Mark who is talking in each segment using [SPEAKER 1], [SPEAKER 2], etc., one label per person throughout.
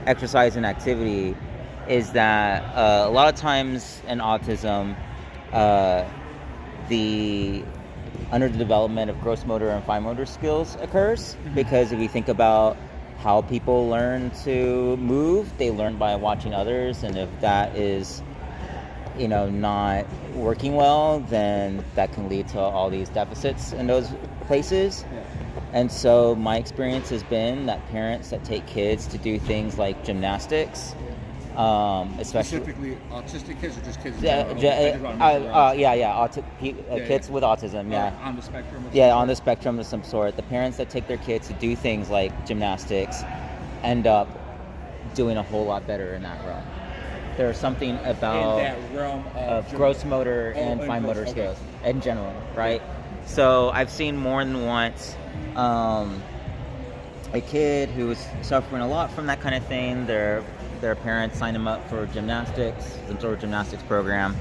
[SPEAKER 1] exercise and activity is that a lot of times in autism, uh, the underdevelopment of gross motor and fine motor skills occurs because if you think about how people learn to move, they learn by watching others, and if that is not working well, then that can lead to all these deficits in those places.
[SPEAKER 2] Yeah.
[SPEAKER 1] And so my experience has been that parents that take kids to do things like gymnastics, especially
[SPEAKER 2] Specifically autistic kids or just kids in
[SPEAKER 1] yeah,
[SPEAKER 2] general?
[SPEAKER 1] kids with autism,
[SPEAKER 2] On the spectrum?
[SPEAKER 1] on the spectrum of some sort. The parents that take their kids to do things like gymnastics end up doing a whole lot better in that realm. There's something about
[SPEAKER 2] in that realm
[SPEAKER 1] of gross motor and fine motor skills in general, right? So I've seen more than once a kid who was suffering a lot from that kind of thing. Their parents signed them up for gymnastics, some sort of gymnastics program,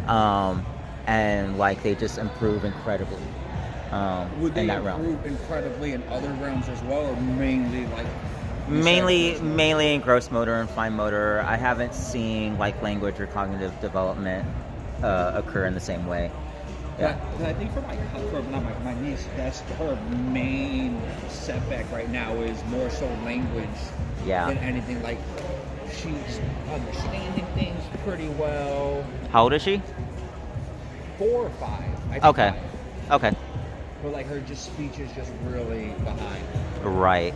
[SPEAKER 1] and like they just improve incredibly
[SPEAKER 2] Would they
[SPEAKER 1] in that realm.
[SPEAKER 2] improve incredibly in other realms as well, or mainly like?
[SPEAKER 1] Mainly in gross motor and fine motor. I haven't seen like language or cognitive development occur in the same way. Yeah.
[SPEAKER 2] But I think for my niece, that's her main setback right now is more so language than anything. Like she's understanding things pretty well.
[SPEAKER 1] How old is she?
[SPEAKER 2] 4 or 5. I think
[SPEAKER 1] Okay.
[SPEAKER 2] 5.
[SPEAKER 1] Okay.
[SPEAKER 2] But like her speech is just really behind.
[SPEAKER 1] Right.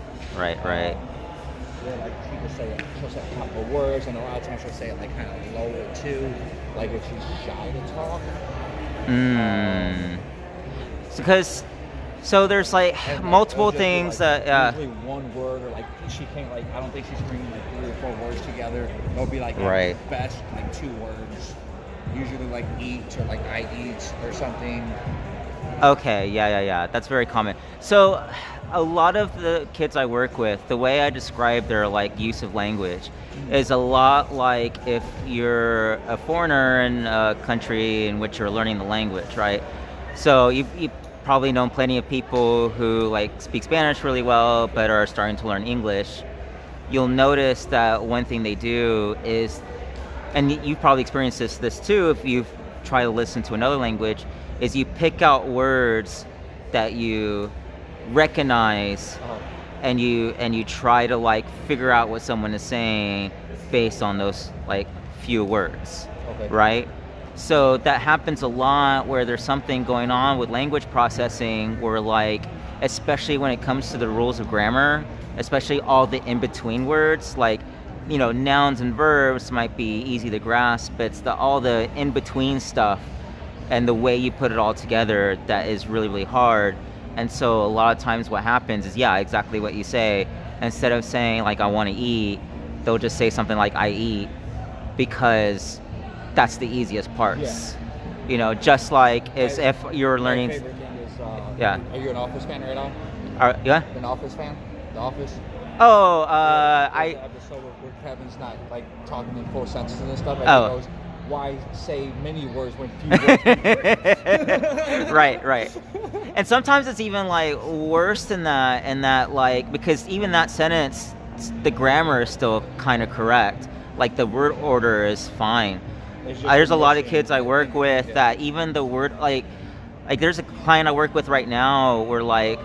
[SPEAKER 2] Yeah, like she'll say a couple of words, and a lot of times she'll say it like kind of lower too, like if she's shy to talk.
[SPEAKER 1] So there's like
[SPEAKER 2] And,
[SPEAKER 1] multiple
[SPEAKER 2] it'll just be,
[SPEAKER 1] things
[SPEAKER 2] like,
[SPEAKER 1] that
[SPEAKER 2] usually one word, or like she can't like I don't think she's bringing like 3 or 4 words together. It'll be like
[SPEAKER 1] Right.
[SPEAKER 2] at best like 2 words. Usually like eat or like I eat or something.
[SPEAKER 1] Okay, yeah. That's very common. So a lot of the kids I work with, the way I describe their like use of language is a lot like if you're a foreigner in a country in which you're learning the language, right? So you probably know plenty of people who like speak Spanish really well but are starting to learn English. You'll notice that one thing they do is, and you've probably experienced this too if you've tried to listen to another language, is you pick out words that you recognize and you try to like figure out what someone is saying based on those like few words.
[SPEAKER 2] Okay.
[SPEAKER 1] Right? So that happens a lot where there's something going on with language processing where like, especially when it comes to the rules of grammar, especially all the in-between words, like nouns and verbs might be easy to grasp, but it's all the in-between stuff and the way you put it all together that is really, really hard. And so a lot of times what happens is, exactly what you say. Instead of saying like, I want to eat, they'll just say something like, I eat, because that's the easiest parts.
[SPEAKER 2] Yeah.
[SPEAKER 1] Just like as if you're learning.
[SPEAKER 2] My favorite thing is,
[SPEAKER 1] Yeah.
[SPEAKER 2] Are you an Office fan right now?
[SPEAKER 1] Yeah?
[SPEAKER 2] An Office fan? The Office?
[SPEAKER 1] Oh,
[SPEAKER 2] The episode where Kevin's not like talking in full sentences and stuff. And he goes, why say many words when few words can be
[SPEAKER 1] Right. And sometimes it's even like worse than that, and that like, because even that sentence, the grammar is still kind of correct. Like the word order is fine. There's a lot of kids I work with that even the word like there's a client I work with right now where like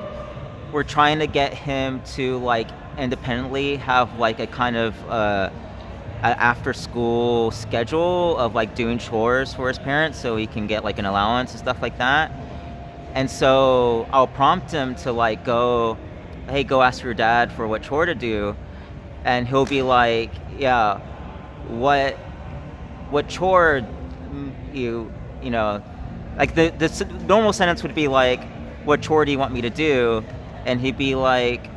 [SPEAKER 1] we're trying to get him to like independently have like a kind of after school schedule of like doing chores for his parents so he can get like an allowance and stuff like that. And so I'll prompt him to like go ask your dad for what chore to do, and he'll be like, what chore like the normal sentence would be like, what chore do you want me to do? And he'd be like,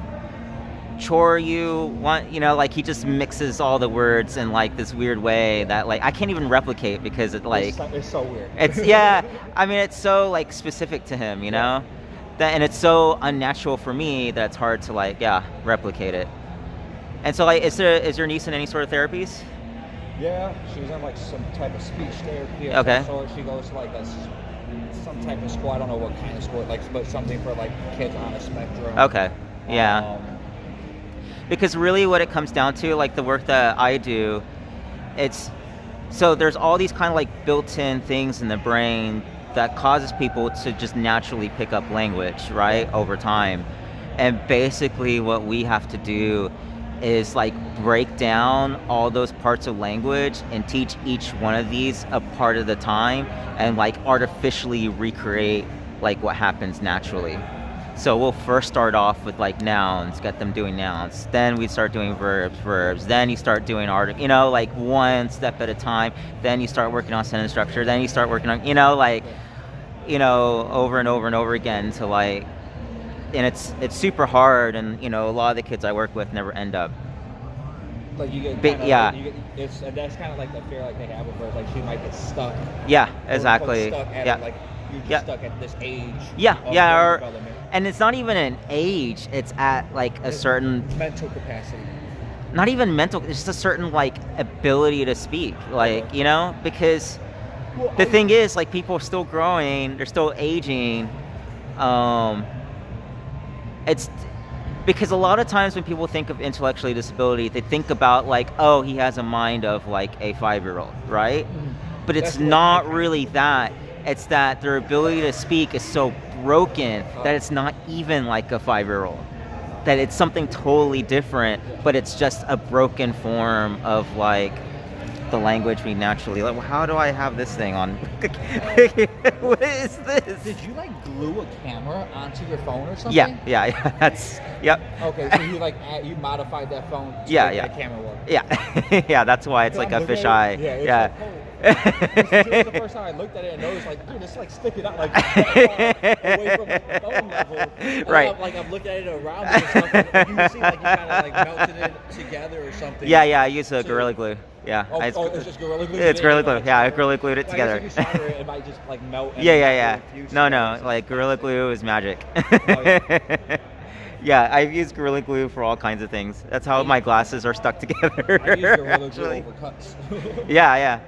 [SPEAKER 1] chore you want, like he just mixes all the words in like this weird way that like I can't even replicate because it like
[SPEAKER 2] it's so weird.
[SPEAKER 1] It's I mean it's so like specific to him, that, and it's so unnatural for me that it's hard to like replicate it. And so like is your niece in any sort of therapies?
[SPEAKER 2] Yeah, she's in like some type of speech therapy.
[SPEAKER 1] Okay.
[SPEAKER 2] So she goes to like some type of school. I don't know what kind of school, like but something for like kids on a spectrum.
[SPEAKER 1] Okay. Yeah. because really what it comes down to, like the work that I do, it's so there's all these kind of like built-in things in the brain that causes people to just naturally pick up language, right, over time. And basically what we have to do is like break down all those parts of language and teach each one of these a part of the time and like artificially recreate like what happens naturally. So we'll first start off with like nouns, get them doing nouns. Then we start doing verbs. Then you start doing you know, like one step at a time. Then you start working on sentence structure. Then you start working on, you know, like, you know, over and over and over again to like, and it's super hard. And, you know, a lot of the kids I work with never end up.
[SPEAKER 2] Like you get, that's kind of like the fear like they have where like she might get stuck.
[SPEAKER 1] Yeah, exactly.
[SPEAKER 2] Stuck at
[SPEAKER 1] yeah.
[SPEAKER 2] Like you're just stuck at this age.
[SPEAKER 1] Yeah, yeah. And it's not even an age, it's at like a certain
[SPEAKER 2] mental capacity.
[SPEAKER 1] Not even mental, it's just a certain like ability to speak, like, you know, because the thing is, like, people are still growing, they're still aging. It's because a lot of times when people think of intellectual disability, they think about like, oh, he has a mind of like a 5-year-old, right? But it's not really that. It's that their ability to speak is so broken that it's not even like a 5-year-old. That it's something totally different, but it's just a broken form of like the language we naturally like. Well, how do I have this thing on? What is this?
[SPEAKER 2] Did you like glue a camera onto your phone or something?
[SPEAKER 1] Yeah. That's yep.
[SPEAKER 2] Okay, so you like you modified that phone to make that camera work.
[SPEAKER 1] Yeah, yeah. That's why it's like a fisheye. Yeah.
[SPEAKER 2] This is the first time I looked at it and noticed, like, dude, it's like sticking out like away from like, the phone level. And
[SPEAKER 1] right.
[SPEAKER 2] I'm looking at it around it or something. And you see like you kind of like melted it together or something.
[SPEAKER 1] Yeah. I use a Gorilla Glue. Yeah.
[SPEAKER 2] It's just Gorilla Glue.
[SPEAKER 1] It's Gorilla Glue. Yeah, I Gorilla Glued it together.
[SPEAKER 2] If you solder it might just like melt.
[SPEAKER 1] Yeah. No, like Gorilla Glue is magic. Yeah, I've used Gorilla Glue for all kinds of things. That's how my glasses are stuck together.
[SPEAKER 2] I use Gorilla Glue over cuts.
[SPEAKER 1] Yeah.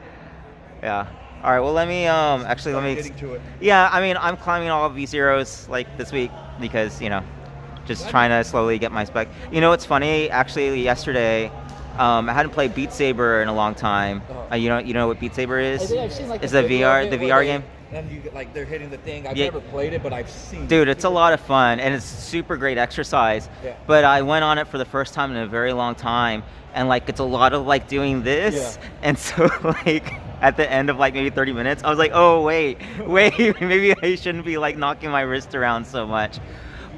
[SPEAKER 1] All right. Well, let me
[SPEAKER 2] Getting to it.
[SPEAKER 1] Yeah, I mean, I'm climbing all of V0s like this week because, you know, just trying to slowly get my spec. You know, it's funny. Actually, yesterday, I hadn't played Beat Saber in a long time. You know what Beat Saber is?
[SPEAKER 2] I think I've seen like
[SPEAKER 1] it's the VR game.
[SPEAKER 2] And you like they're hitting the thing. I've never played it, but I've seen.
[SPEAKER 1] Dude, it's a lot of fun and it's super great exercise.
[SPEAKER 2] Yeah.
[SPEAKER 1] But I went on it for the first time in a very long time, and like it's a lot of like doing this, and so like at the end of like maybe 30 minutes, I was like, oh wait, maybe I shouldn't be like knocking my wrist around so much.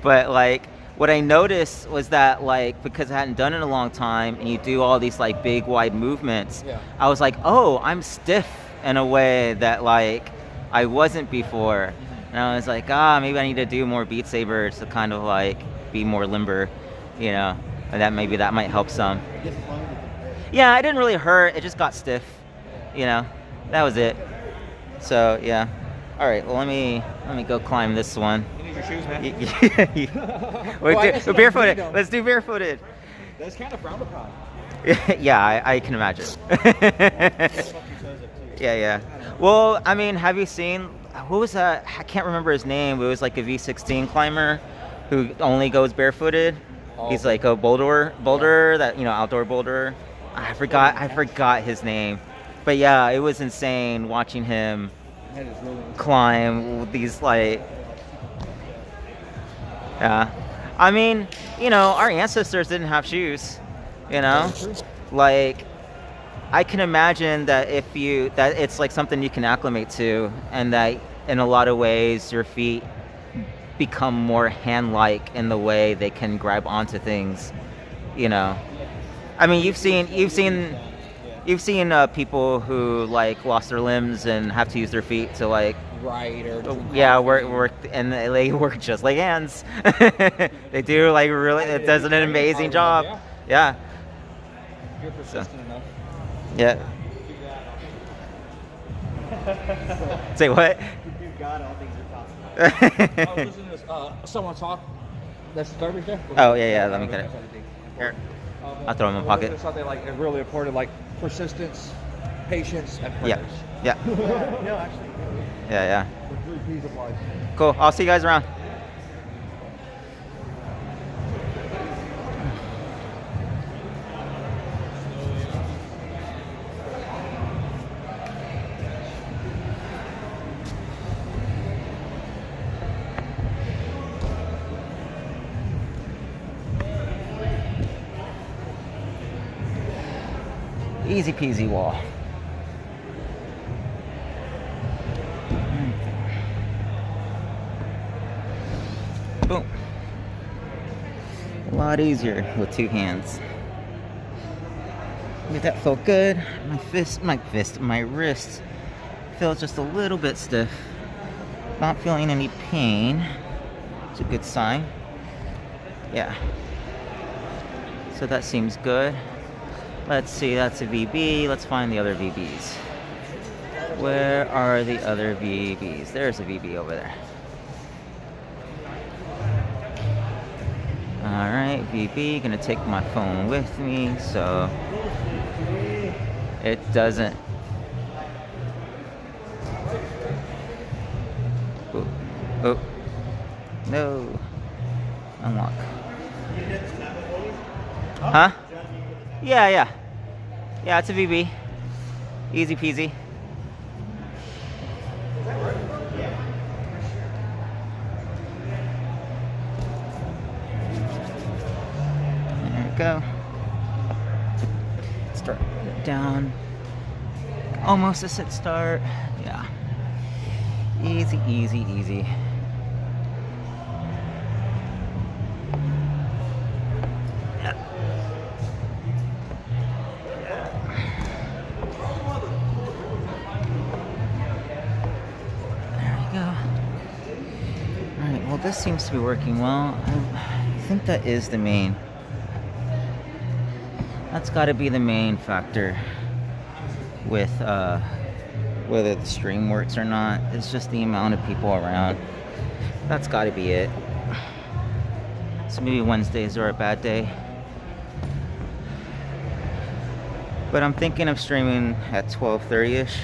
[SPEAKER 1] But like what I noticed was that like because I hadn't done it in a long time, and you do all these like big wide movements, I was like, oh, I'm stiff in a way that like I wasn't before. And I was like, maybe I need to do more Beat Saber to kind of like be more limber, you know, and that maybe that might help some. Yeah, it didn't really hurt, it just got stiff, you know, that was it. So yeah. All right, well let me go climb this one.
[SPEAKER 2] You need your shoes, man.
[SPEAKER 1] We're barefooted. Let's do barefooted.
[SPEAKER 2] That's kind of frowned upon.
[SPEAKER 1] Yeah, I can imagine. Yeah. Well, I mean, have you seen, who was that? I can't remember his name, but it was like a V16 climber who only goes barefooted. He's like a boulder that, you know, outdoor boulder. I forgot his name. But yeah, it was insane watching him climb these like, yeah. I mean, you know, our ancestors didn't have shoes, you know? Like, I can imagine that that it's like something you can acclimate to, and that in a lot of ways your feet become more hand-like in the way they can grab onto things, you know. I mean, you've seen people who like lost their limbs and have to use their feet to like work, and they work just like hands. They do like really, it does an amazing job. Yeah.
[SPEAKER 2] You're persistent enough.
[SPEAKER 1] Yeah. Say what?
[SPEAKER 3] You've got all things are possible.
[SPEAKER 2] I was listening to someone talk. That's the garbage there?
[SPEAKER 1] Oh, yeah, let me get it. Here. I'll throw it in my pocket.
[SPEAKER 2] Something like really important, like persistence, patience, and prayers.
[SPEAKER 1] Yeah.
[SPEAKER 3] No, actually.
[SPEAKER 1] Yeah.
[SPEAKER 2] The 3 P's of life.
[SPEAKER 1] Cool. I'll see you guys around. Easy peasy wall. Boom. A lot easier with two hands. That felt good. My wrist feels just a little bit stiff. Not feeling any pain. It's a good sign. Yeah. So that seems good. Let's see, that's a VB. Let's find the other VBs. Where are the other VBs? There's a VB over there. Alright, VB, gonna take my phone with me so it doesn't. Oh, oh. No. Unlock. Huh? Yeah. Yeah, it's a VB. Easy peasy. There we go. Start it down. Almost a sit start. Yeah. Easy, easy, easy. This seems to be working well. I think that is the main. That's got to be the main factor with whether the stream works or not. It's just the amount of people around. That's got to be it. So maybe Wednesdays are a bad day. But I'm thinking of streaming at 12:30ish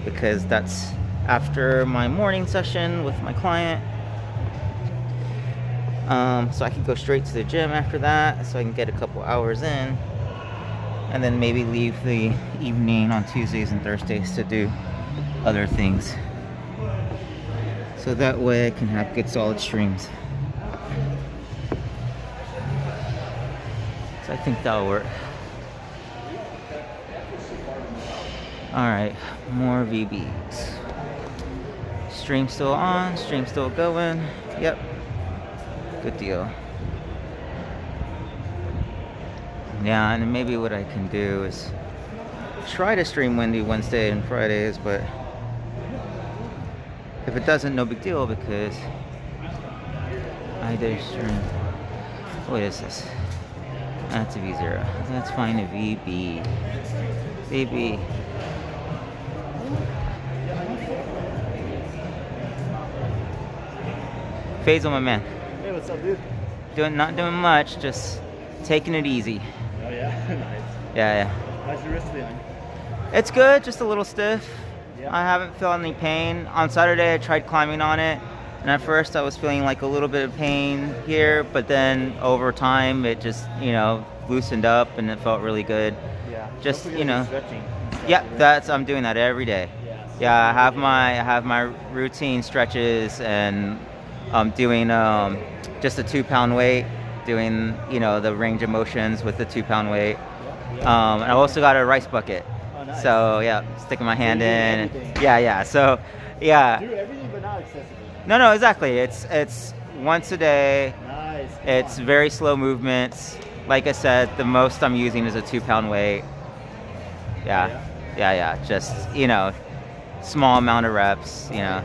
[SPEAKER 1] because that's after my morning session with my client. So I can go straight to the gym after that, so I can get a couple hours in, and then maybe leave the evening on Tuesdays and Thursdays to do other things. So that way I can have good solid streams. So I think that'll work. Alright, more VBs. Stream still on, stream still going. Yep. Good deal. Yeah, and maybe what I can do is try to stream Wednesday and Fridays, but if it doesn't, no big deal because I did stream. What is this? That's a V0. Let's find a VB. VB. Faisal, my man.
[SPEAKER 3] Hey, what's up, dude?
[SPEAKER 1] Not doing much, just taking it easy.
[SPEAKER 3] Oh yeah, nice.
[SPEAKER 1] Yeah.
[SPEAKER 3] How's your wrist feeling?
[SPEAKER 1] It's good, just a little stiff.
[SPEAKER 3] Yeah.
[SPEAKER 1] I haven't felt any pain. On Saturday, I tried climbing on it, and at first I was feeling like a little bit of pain here, but then over time it just, loosened up and it felt really good.
[SPEAKER 3] Yeah.
[SPEAKER 1] Just,
[SPEAKER 3] Stretching.
[SPEAKER 1] Yeah, I'm doing that every day. Yeah, I have my routine stretches, and I'm doing just a 2-pound weight, doing the range of motions with the 2-pound weight. And I've also got a rice bucket.
[SPEAKER 3] Oh, nice.
[SPEAKER 1] So yeah, sticking my hand in.
[SPEAKER 3] Everything.
[SPEAKER 1] Yeah. So yeah.
[SPEAKER 3] Do everything, but not excessively.
[SPEAKER 1] No, exactly. It's once a day.
[SPEAKER 3] Nice.
[SPEAKER 1] It's very slow movements. Like I said, the most I'm using is a 2-pound weight. Yeah. Just small amount of reps. Yeah.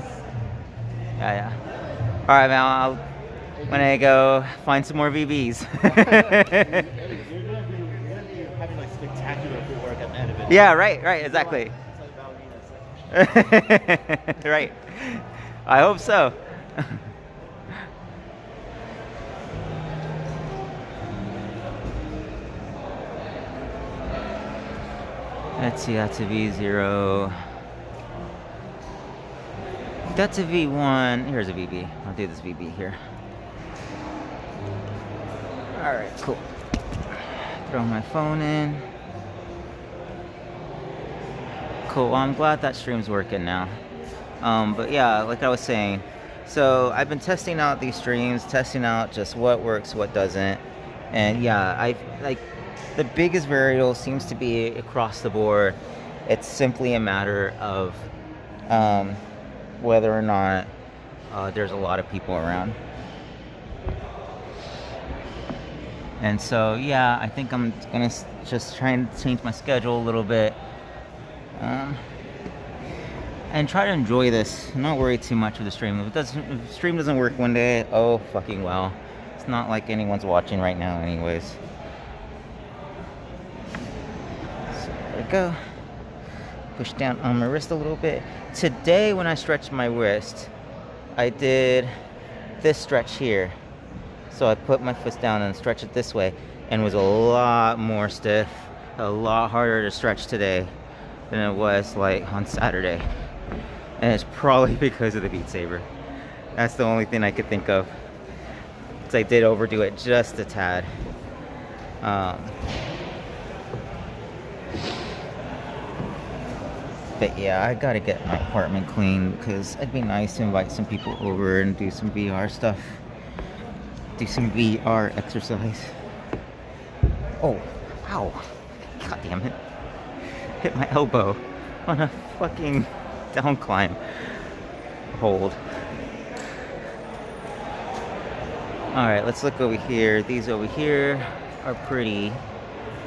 [SPEAKER 1] All right, man. I'm gonna go find some more VBs.
[SPEAKER 3] You're gonna be having like spectacular footwork at the end of it.
[SPEAKER 1] Yeah, right, exactly.
[SPEAKER 3] It's like ballerina section.
[SPEAKER 1] Right. I hope so. Let's see, that's a V0. That's a V1. Here's a VB. I'll do this VB here. Alright, cool. Throw my phone in. Cool, well, I'm glad that stream's working now. But yeah, like I was saying, so I've been testing out these streams, testing out just what works, what doesn't. And yeah, the biggest variable seems to be across the board. It's simply a matter of whether or not there's a lot of people around. And so, yeah, I think I'm gonna just try and change my schedule a little bit, and try to enjoy this. Not worry too much with the stream. If the stream doesn't work one day, oh fucking well. It's not like anyone's watching right now, anyways. So there we go. Push down on my wrist a little bit. Today, when I stretched my wrist, I did this stretch here. So I put my foot down and stretched it this way, and it was a lot more stiff, a lot harder to stretch today than it was like on Saturday. And it's probably because of the Beat Saber. That's the only thing I could think of. Because I did overdo it just a tad. But yeah, I gotta get my apartment clean because it'd be nice to invite some people over and do some VR stuff. Do some VR exercise. Oh, ow. God damn it. Hit my elbow on a fucking down climb. Hold. Alright, let's look over here. These over here are pretty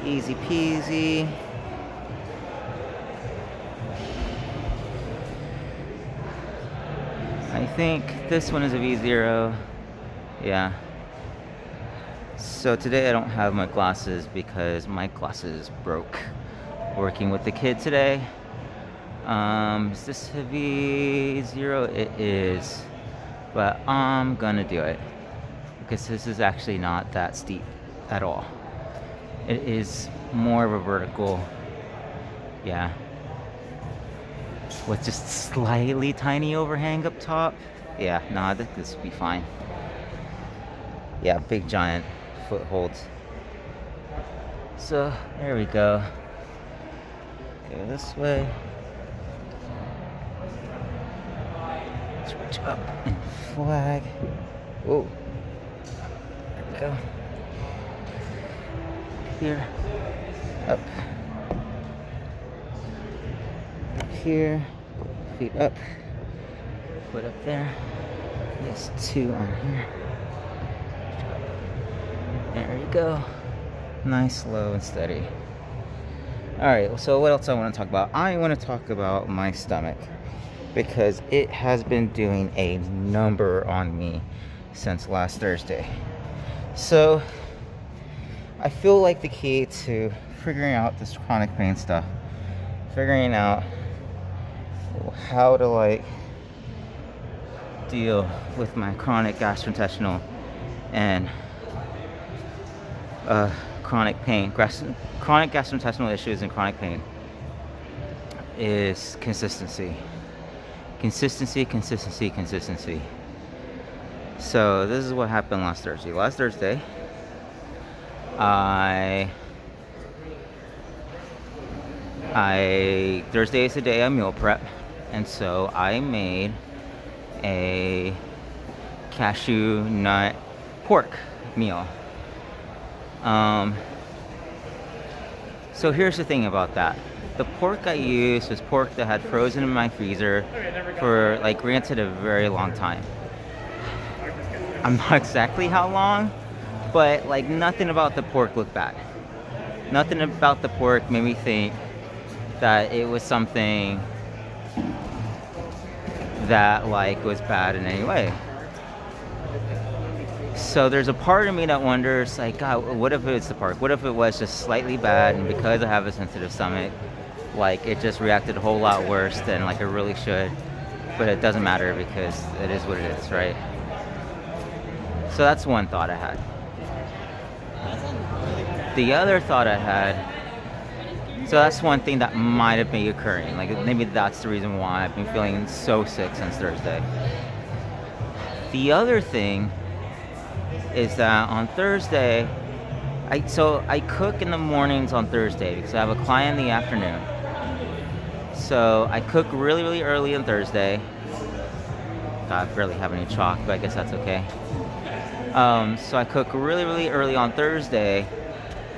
[SPEAKER 1] easy peasy. I think this one is a V0. Yeah. So today I don't have my glasses because my glasses broke working with the kid today. Is this a V0? It is. But I'm gonna do it because this is actually not that steep at all. It is more of a vertical. Yeah. With just slightly tiny overhang up top. Yeah, nah, this will be fine. Yeah, big giant footholds. So there we go. Go this way. Switch up and flag. Whoa. There we go. Here. Up. Up here. Feet up. Foot up there. Yes, 2 on here. There you go. Nice, slow, and steady. Alright, so what else I want to talk about? I want to talk about my stomach because it has been doing a number on me since last Thursday. So, I feel like the key to figuring out this chronic pain stuff, figuring out how to like deal with my chronic gastrointestinal and chronic pain, chronic gastrointestinal issues and chronic pain is consistency. Consistency. So this is what happened last Thursday. Last Thursday, Thursday is the day I meal prep, and so I made a cashew nut pork meal. So here's the thing about that. The pork I used was pork that had frozen in my freezer for, like, granted, a very long time. I'm not exactly how long, but like nothing about the pork looked bad. Nothing about the pork made me think that it was something that like was bad in any way. So there's a part of me that wonders, like, God, what if it's the pork? What if it was just slightly bad, and because I have a sensitive stomach, like, it just reacted a whole lot worse than like it really should? But it doesn't matter because it is what it is, right? So that's one thought I had. The other thought I had, so that's one thing that might have been occurring. Like, maybe that's the reason why I've been feeling so sick since Thursday. The other thing is that on Thursday, I cook in the mornings on Thursday because I have a client in the afternoon. So I cook really, really early on Thursday. I barely have any chalk, but I guess that's okay. So I cook really, really early on Thursday,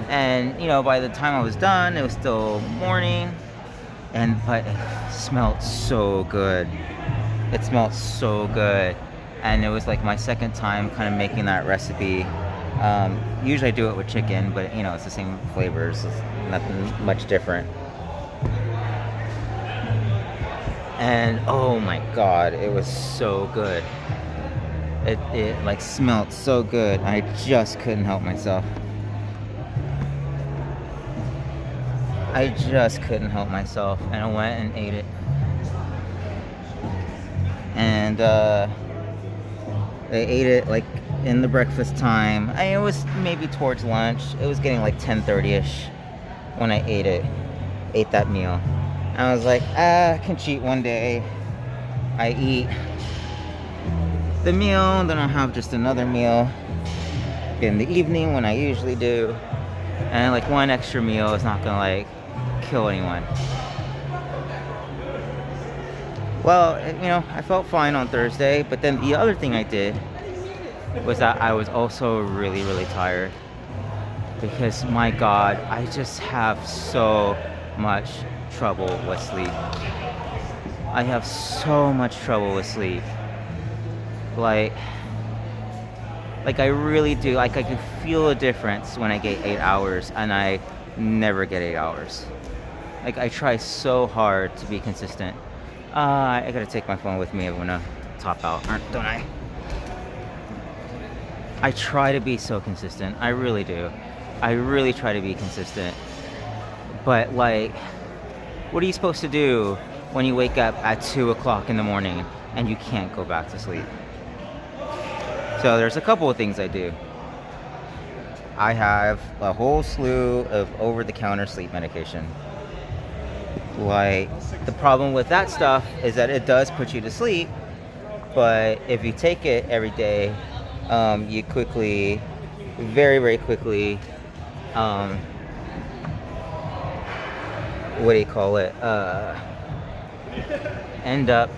[SPEAKER 1] And by the time I was done, it was still morning, but it smelled so good. It smelled so good, and it was like my second time kind of making that recipe. Usually I do it with chicken, but it's the same flavors. It's nothing much different. And oh my god, it was so good. It like smelled so good. I just couldn't help myself. I just couldn't help myself, and I went and ate it. And I ate it like in the breakfast time. It was maybe towards lunch. It was getting like 10:30ish when I ate that meal. And I was like, I can cheat one day. I eat the meal, then I'll have just another meal in the evening when I usually do. And like one extra meal is not gonna like kill anyone. Well, I felt fine on Thursday, but then the other thing I did was that I was also really, really tired, because my god, I just have so much trouble with sleep. I have so much trouble with sleep. Like I really do. Like I can feel a difference when I get 8 hours, and I never get 8 hours. Like I try so hard to be consistent. I gotta take my phone with me. I'm gonna top out, don't I? I try to be so consistent. I really do. I really try to be consistent. But like, what are you supposed to do when you wake up at 2 o'clock in the morning and you can't go back to sleep? So there's a couple of things I do. I have a whole slew of over-the-counter sleep medication. Like, the problem with that stuff is that it does put you to sleep, but if you take it every day, you quickly, very, very quickly, end up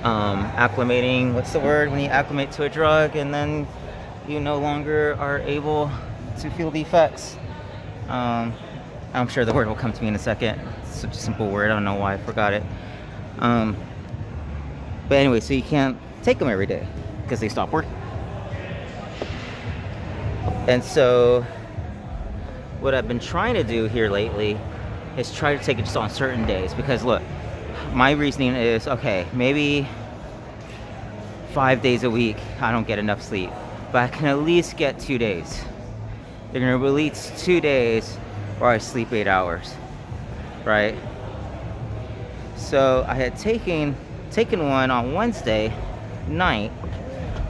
[SPEAKER 1] acclimating. What's the word when you acclimate to a drug and then you no longer are able to feel the effects? I'm sure the word will come to me in a second. It's such a simple word. I don't know why I forgot it. But anyway, so you can't take them every day because they stop working. And so what I've been trying to do here lately is try to take it just on certain days, because look, my reasoning is, okay, maybe 5 days a week I don't get enough sleep, but I can at least get 2 days. They're gonna release 2 days where I sleep 8 hours, right? So I had taken one on Wednesday night,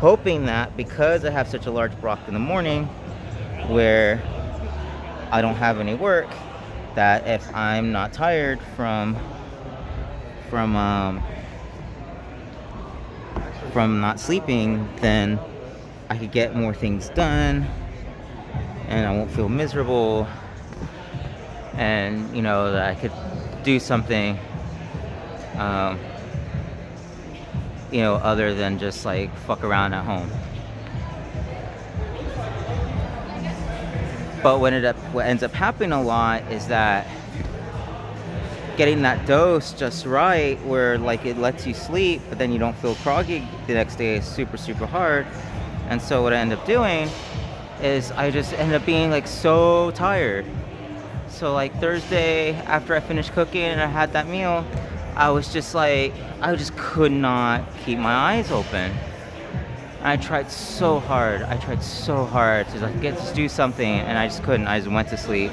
[SPEAKER 1] hoping that because I have such a large block in the morning where I don't have any work, that if I'm not tired from not sleeping, then I could get more things done and I won't feel miserable, and that I could do something other than just like fuck around at home. But what ends up happening a lot is that getting that dose just right, where like it lets you sleep but then you don't feel groggy the next day, is super, super hard. And so what I end up doing is I just end up being like so tired. So like Thursday, after I finished cooking and I had that meal, I just could not keep my eyes open. I tried so hard to like just do something, and I just couldn't. I just went to sleep.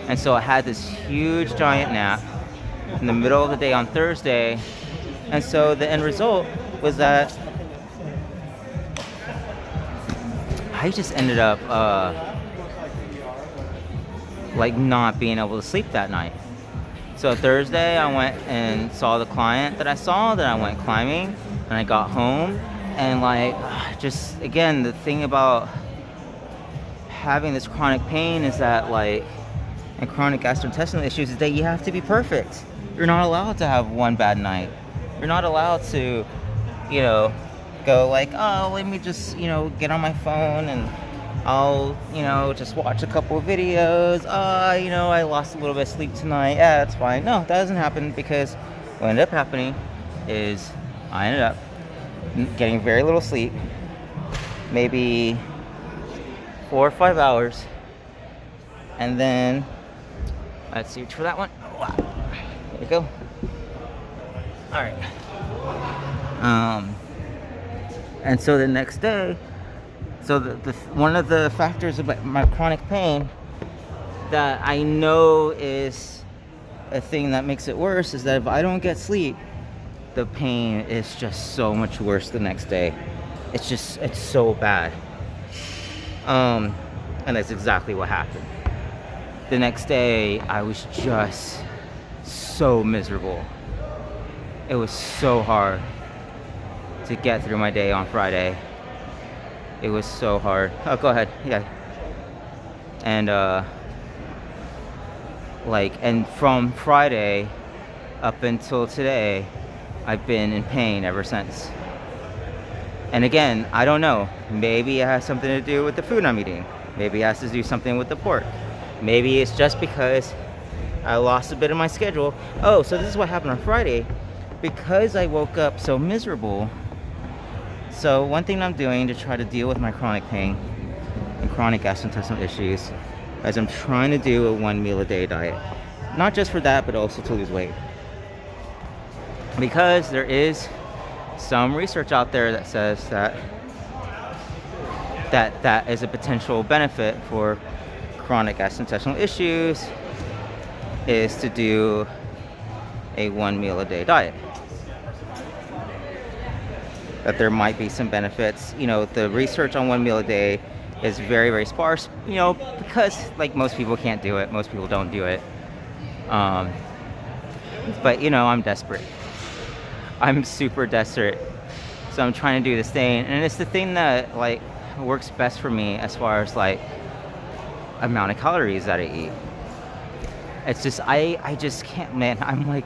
[SPEAKER 1] And so I had this huge giant nap in the middle of the day on Thursday. And so the end result was that I just ended up like not being able to sleep that night. So Thursday I went and saw the client that I saw, then I went climbing, and I got home, and like just again, the thing about having this chronic pain is that like, and chronic gastrointestinal issues, is that you have to be perfect. You're not allowed to have one bad night. You're not allowed to, go like, oh, let me just, get on my phone and I'll, just watch a couple of videos. I lost a little bit of sleep tonight. Yeah, that's fine. No, that doesn't happen, because what ended up happening is I ended up getting very little sleep, maybe 4 or 5 hours, and then let's reach for that one. There you go. All right. And so the next day, so the one of the factors about my chronic pain that I know is a thing that makes it worse is that if I don't get sleep, the pain is just so much worse the next day. It's so bad. And that's exactly what happened. The next day, I was just so miserable. It was so hard to get through my day on Friday. It was so hard. Oh, go ahead. Yeah. And and from Friday up until today, I've been in pain ever since. And again, I don't know. Maybe it has something to do with the food I'm eating. Maybe it has to do something with the pork. Maybe it's just because I lost a bit of my schedule. Oh, so this is what happened on Friday. Because I woke up so miserable. So one thing I'm doing to try to deal with my chronic pain and chronic gastrointestinal issues is I'm trying to do a 1 meal a day diet. Not just for that, but also to lose weight. Because there is some research out there that says that is a potential benefit for chronic gastrointestinal issues is to do a 1 meal a day diet. That there might be some benefits. The research on 1 meal a day is very, very sparse, because most people can't do it. Most people don't do it. But I'm desperate. I'm super desperate. So I'm trying to do this thing, and it's the thing that works best for me as far as amount of calories that I eat. It's just I just can't, man. I'm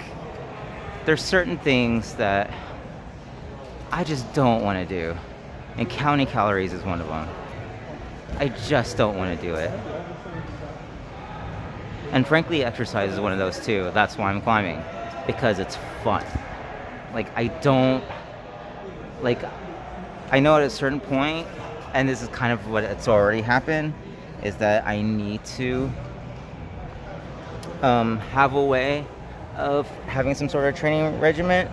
[SPEAKER 1] there's certain things that I just don't want to do, and counting calories is one of them. I just don't want to do it. And frankly, exercise is one of those too. That's why I'm climbing, because it's fun. I know at a certain point, and this is kind of what it's already happened, is that I need to have a way of having some sort of training regimen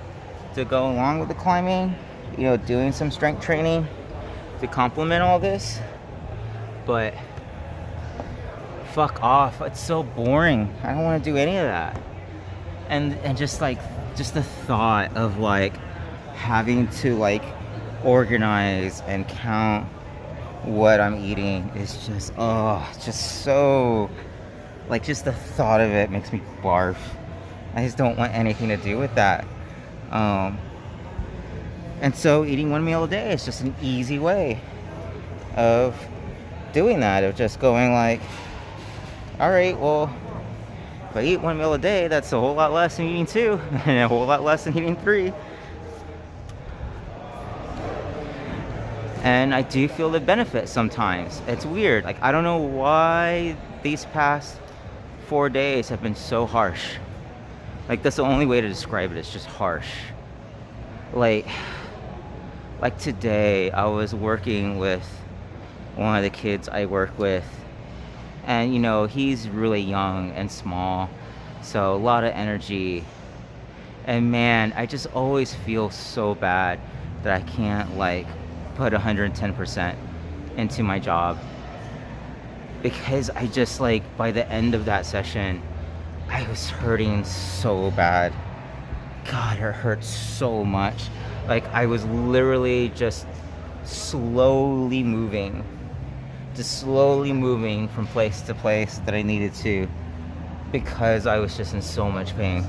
[SPEAKER 1] to go along with the climbing, doing some strength training to complement all this. But fuck off, it's so boring. I don't want to do any of that. And just the thought of having to organize and count what I'm eating is just just so just the thought of it makes me barf. I just don't want anything to do with that. And so eating 1 meal a day is just an easy way of doing that, of just going all right, well, if I eat 1 meal a day, that's a whole lot less than eating 2 and a whole lot less than eating 3. And I do feel the benefit sometimes. It's weird. I don't know why these past 4 days have been so harsh. That's the only way to describe it. It's just harsh. Today, I was working with one of the kids I work with. And, he's really young and small. So a lot of energy. And man, I just always feel so bad that I can't put 110% into my job, because I just by the end of that session I was hurting so bad. God, it hurt so much. I was literally just slowly moving from place to place that I needed to, because I was just in so much pain.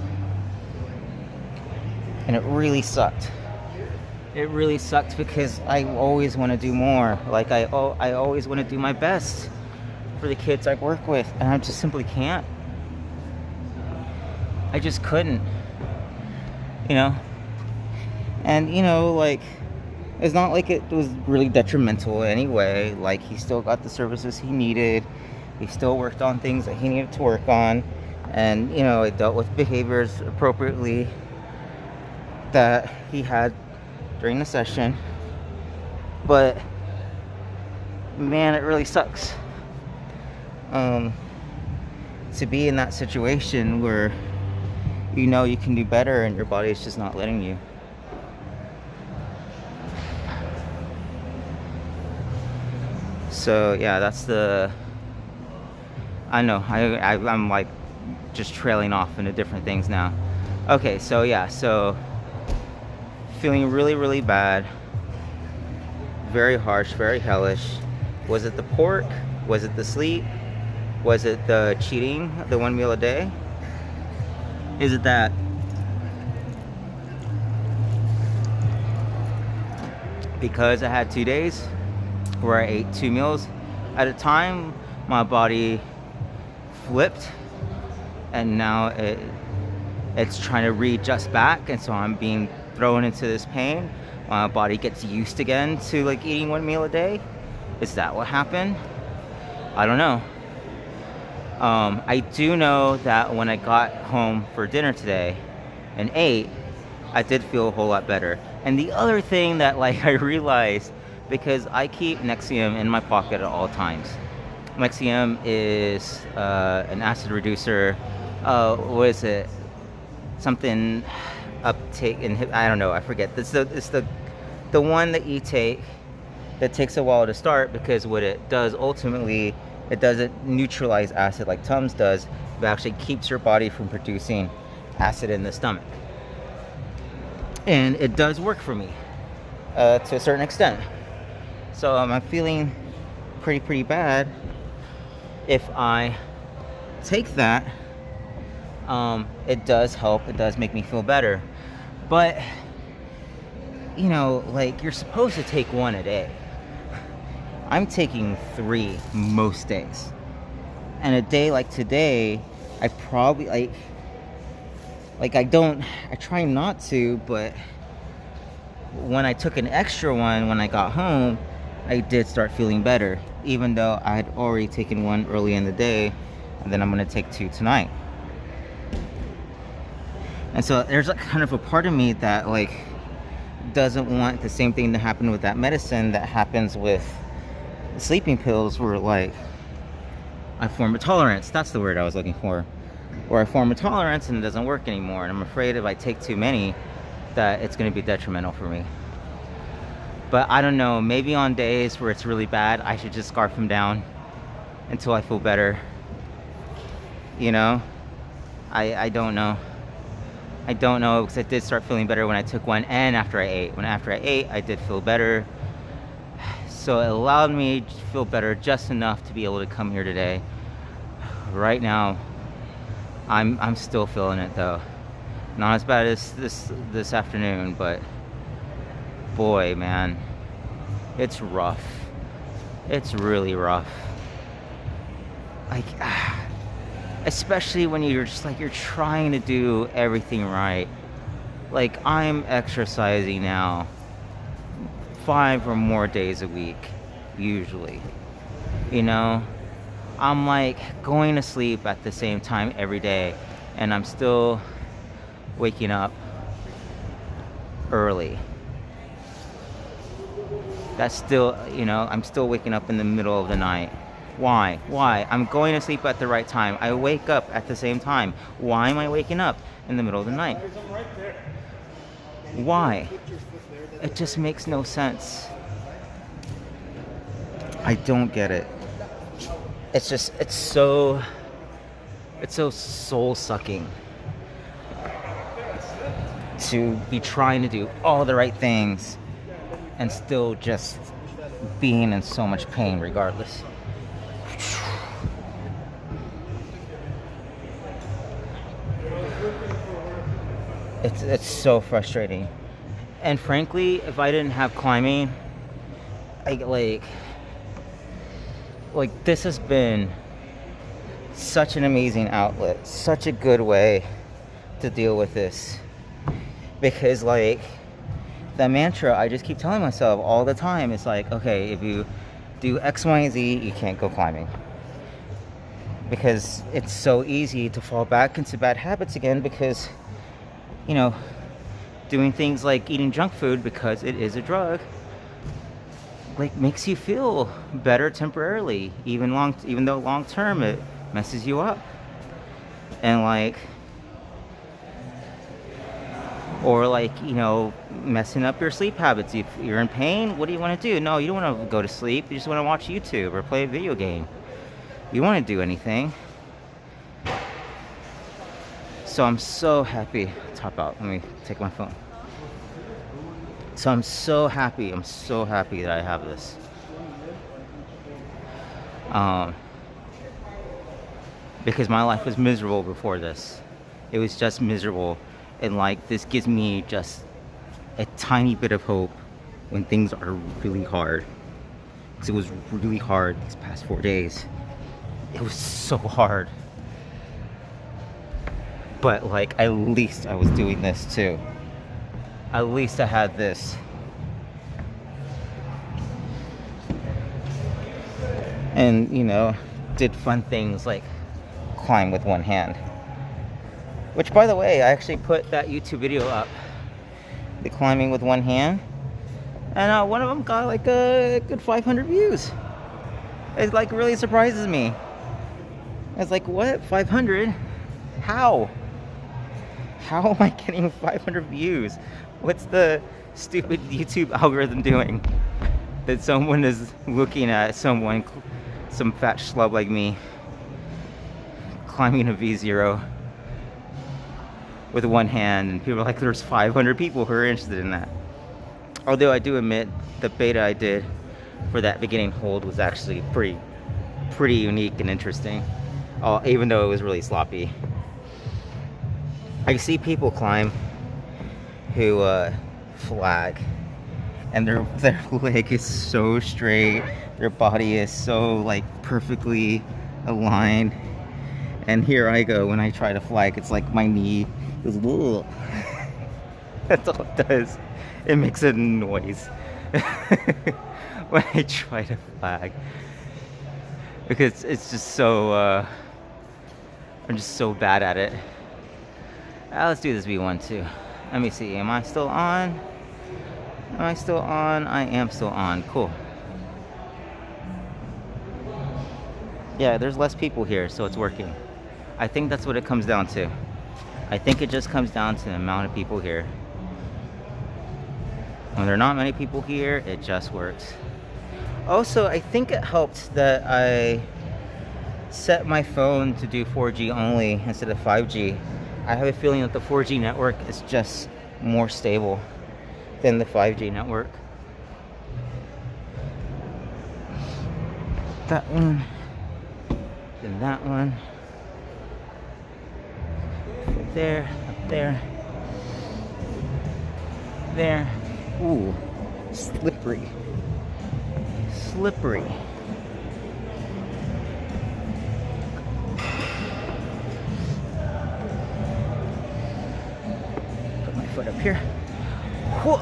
[SPEAKER 1] And it really sucked. It really sucked, because I always want to do more. I always want to do my best for the kids I work with, and I just simply can't. I just couldn't. And It's not like it was really detrimental in any way. Like, he still got the services he needed. He still worked on things that he needed to work on. And, you know, it dealt with behaviors appropriately that he had during the session. But, man, it really sucks. To be in that situation where you know you can do better and your body is just not letting you. So yeah, that's the. I know I'm like just trailing off into different things now. Okay, so yeah, so feeling really, really bad, very harsh, very hellish. Was it the pork? Was it the sleep? Was it the cheating, the 1 meal a day? Is it that? Because I had 2 days where I ate 2 meals at a time, my body flipped, and now it's trying to readjust back, and so I'm being thrown into this pain. My body gets used again to like eating 1 meal a day. Is that what happened? I don't know. I do know that when I got home for dinner today and ate, I did feel a whole lot better. And the other thing that like I realized, because I keep Nexium in my pocket at all times. Nexium is an acid reducer. What is it? Something uptake inhibit. I don't know. I forget. It's the one that you take that takes a while to start, because what it does ultimately, it doesn't neutralize acid like Tums does, but actually keeps your body from producing acid in the stomach. And it does work for me to a certain extent. So I'm feeling pretty bad. If I take that, it does help. It does make me feel better. But, you know, like, you're supposed to take 1 a day. I'm taking 3 most days. And a day like today, I probably, I try not to, but when I took an extra one when I got home, I did start feeling better, even though I had already taken 1 early in the day, and then I'm going to take 2 tonight. And so there's like kind of a part of me that like doesn't want the same thing to happen with that medicine that happens with sleeping pills, where like I form a tolerance. That's the word I was looking for. Or I form a tolerance and it doesn't work anymore, and I'm afraid if I take too many that it's going to be detrimental for me. But I don't know, maybe on days where it's really bad, I should just scarf them down until I feel better. You know? I don't know. I don't know, because I did start feeling better when I took 1 and after I ate. After I ate, I did feel better. So it allowed me to feel better just enough to be able to come here today. Right now, I'm still feeling it though. Not as bad as this afternoon, but boy, man, it's rough. It's really rough. Like, especially when you're just like, you're trying to do everything right. Like, I'm exercising now 5 or more days a week, usually. You know, I'm like going to sleep at the same time every day, and I'm still waking up early. That's still, you know, I'm still waking up in the middle of the night. Why? I'm going to sleep at the right time. I wake up at the same time. Why am I waking up in the middle of the night? Why? It just makes no sense. I don't get it. It's just, it's so soul-sucking to be trying to do all the right things and still just being in so much pain regardless. It's so frustrating. And frankly, if I didn't have climbing, like this has been such an amazing outlet, such a good way to deal with this. Because like that mantra I just keep telling myself all the time. It's like, okay, if you do X, Y, and Z, you can't go climbing. Because it's so easy to fall back into bad habits again because, you know, doing things like eating junk food because it is a drug, like, makes you feel better temporarily, even though long term it messes you up. And like, or like, you know, messing up your sleep habits. If you're in pain, what do you want to do? No, you don't want to go to sleep. You just want to watch YouTube or play a video game. You want to do anything. So I'm so happy. Top out. Let me take my phone. So I'm so happy that I have this. Because my life was miserable before this. It was just miserable. And like, this gives me just a tiny bit of hope when things are really hard. Because it was really hard these past 4 days. It was so hard. But like, at least I was doing this too. At least I had this. And, you know, did fun things like climb with one hand. Which, by the way, I actually put that YouTube video up. The climbing with one hand. And one of them got like a good 500 views. It like really surprises me. I was like, what? 500? How? How am I getting 500 views? What's the stupid YouTube algorithm doing? That someone is looking at some fat schlub like me climbing a V0 with one hand, and people are like, there's 500 people who are interested in that. Although I do admit the beta I did for that beginning hold was actually pretty unique and interesting. Even though it was really sloppy. I see people climb who flag, and their leg is so straight, their body is so like perfectly aligned, and here I go when I try to flag, it's like my knee goes, whoa. That's all it does. It makes a noise when I try to flag, because it's just so I'm just so bad at it. Let's do this V1 too. Let me see. Am I still on? Am I still on? I am still on. Cool. Yeah, there's less people here, so it's working. I think that's what it comes down to. I think it just comes down to the amount of people here. When there are not many people here, it just works. Also, I think it helped that I set my phone to do 4G only instead of 5G. I have a feeling that the 4G network is just more stable than the 5G network. That one, then that one. There, up there, there. Ooh, slippery. Slippery. Put my foot up here. Whoa.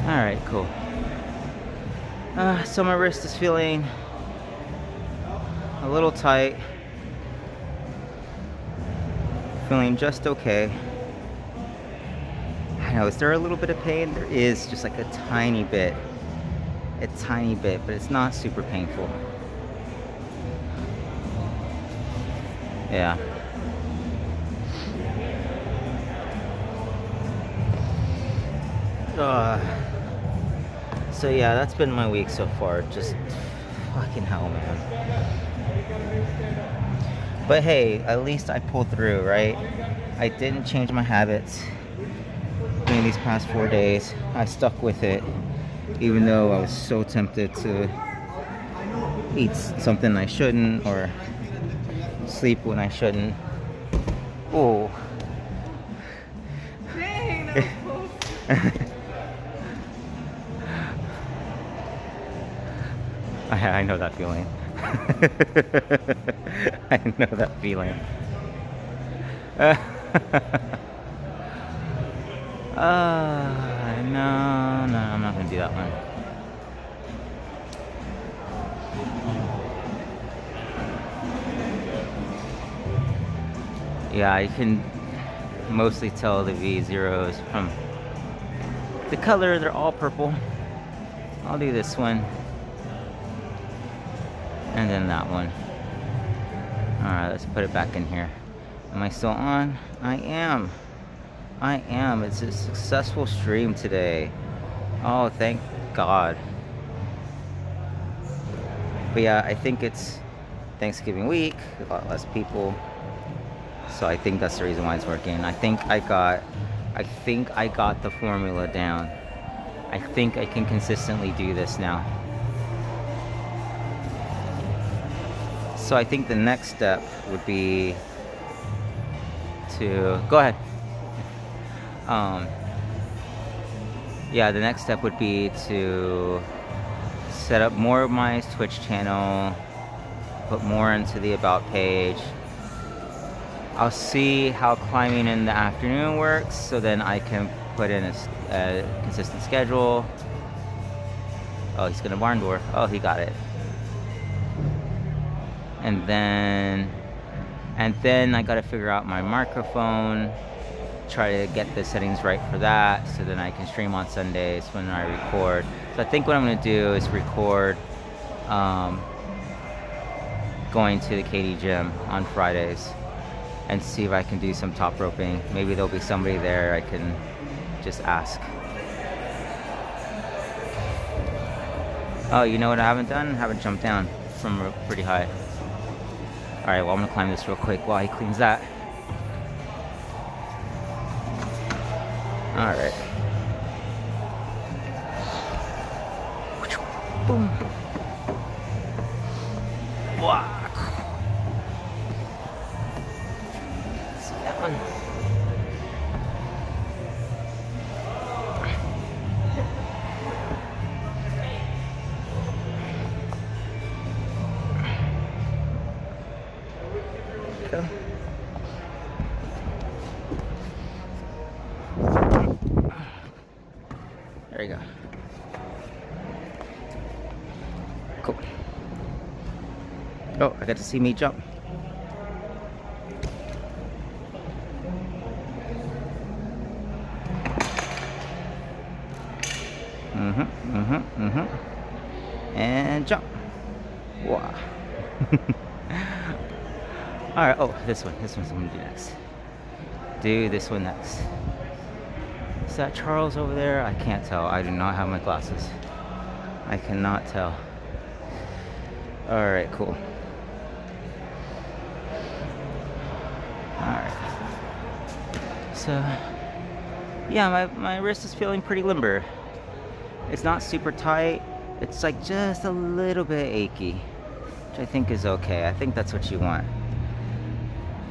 [SPEAKER 1] All right, cool. So my wrist is feeling a little tight. Feeling just okay. I know, is there a little bit of pain? There is, just like a tiny bit. A tiny bit, but it's not super painful. Yeah. So yeah, that's been my week so far. Just fucking hell, man. But hey, at least I pulled through, right? I didn't change my habits during these past 4 days. I stuck with it, even though I was so tempted to eat something I shouldn't or sleep when I shouldn't. Oh.
[SPEAKER 4] Dang, that was close.
[SPEAKER 1] I know that feeling. I know that feeling. No, no, I'm not gonna do that one. Yeah, you can mostly tell the V0s from the color. They're all purple. I'll do this one. And then that one. Alright, let's put it back in here. Am I still on? I am. I am. It's a successful stream today. Oh, thank God. But yeah, I think it's Thanksgiving week. A lot less people. So I think that's the reason why it's working. I think I got the formula down. I think I can consistently do this now. So I think the next step would be to go ahead. Yeah, the next step would be to set up more of my Twitch channel, put more into the about page. I'll see how climbing in the afternoon works, so then I can put in a consistent schedule. Oh, he's gonna barn door. Oh, he got it. And then I gotta figure out my microphone, try to get the settings right for that, so then I can stream on Sundays when I record. So I think what I'm gonna do is record going to the KD gym on Fridays and see if I can do some top roping. Maybe there'll be somebody there I can just ask. Oh, you know what I haven't done? I haven't jumped down from pretty high. Alright, well, I'm gonna climb this real quick while he cleans that. Alright. Boom. Wow. See that one? Go. There you go. Cool. Oh, I got to see me jump. And jump. Wow. Alright, oh, this one's what I'm gonna do next. Do this one next. Is that Charles over there? I can't tell. I do not have my glasses. I cannot tell. Alright, cool. Alright. So, yeah, my wrist is feeling pretty limber. It's not super tight. It's like just a little bit achy, which I think is okay. I think that's what you want.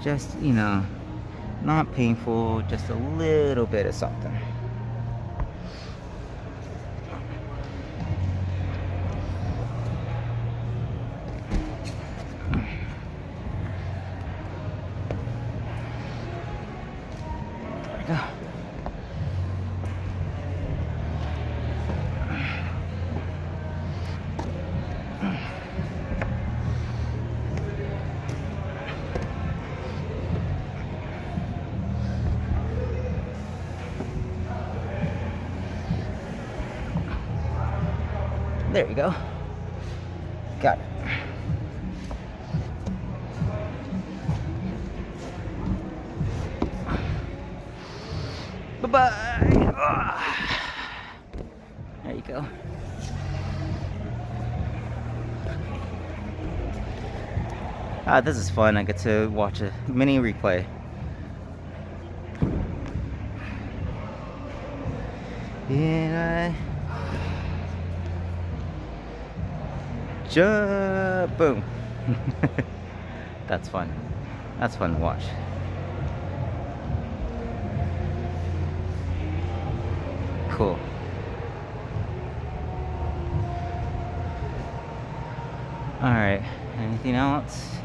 [SPEAKER 1] Just, you know, not painful, just a little bit of something. There we go. There you go. Got it. Bye-bye. There you go. This is fun. I get to watch a mini replay. And jump, boom. That's fun. That's fun to watch. Cool. Alright, anything else?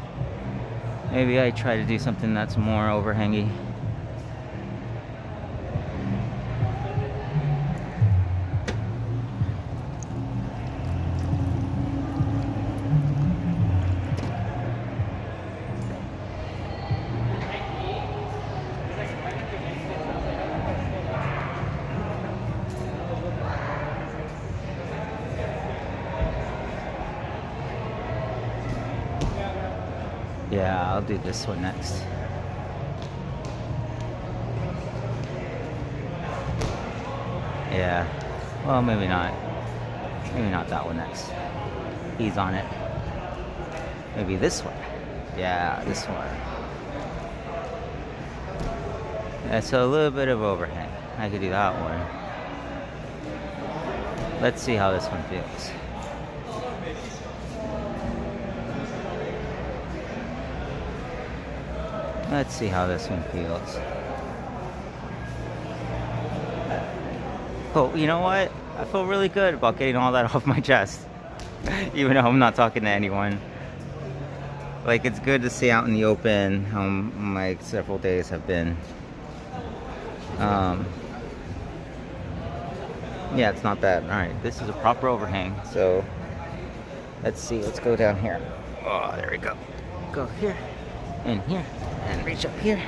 [SPEAKER 1] Maybe I try to do something that's more overhangy. Yeah, I'll do this one next. Yeah. Well, maybe not. Maybe not that one next. He's on it. Maybe this one. Yeah, this one. Yeah, so a little bit of overhang. I could do that one. Let's see how this one feels. Let's see how this one feels. Oh, you know what? I feel really good about getting all that off my chest. Even though I'm not talking to anyone. Like, it's good to see out in the open how my several days have been. Yeah, it's not bad. Alright, this is a proper overhang. So, let's see. Let's go down here. Oh, there we go. Go here. And here. And reach up here.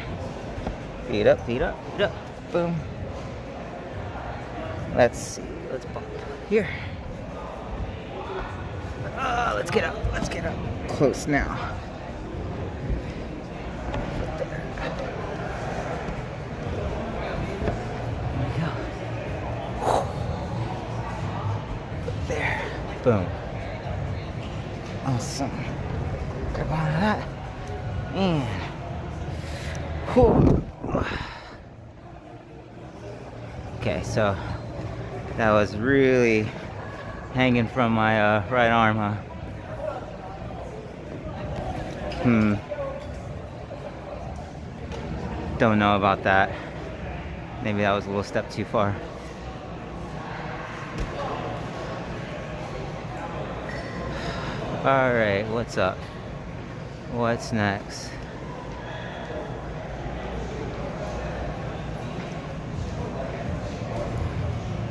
[SPEAKER 1] Feet up, feet up, feet up. Boom. Let's see. Let's bump here. Let's get up. Let's get up. Close now. There we go. There. Boom. Awesome. Grab on to that. And whew. Okay, so that was really hanging from my right arm, huh? Don't know about that. Maybe that was a little step too far. Alright, what's up? What's next?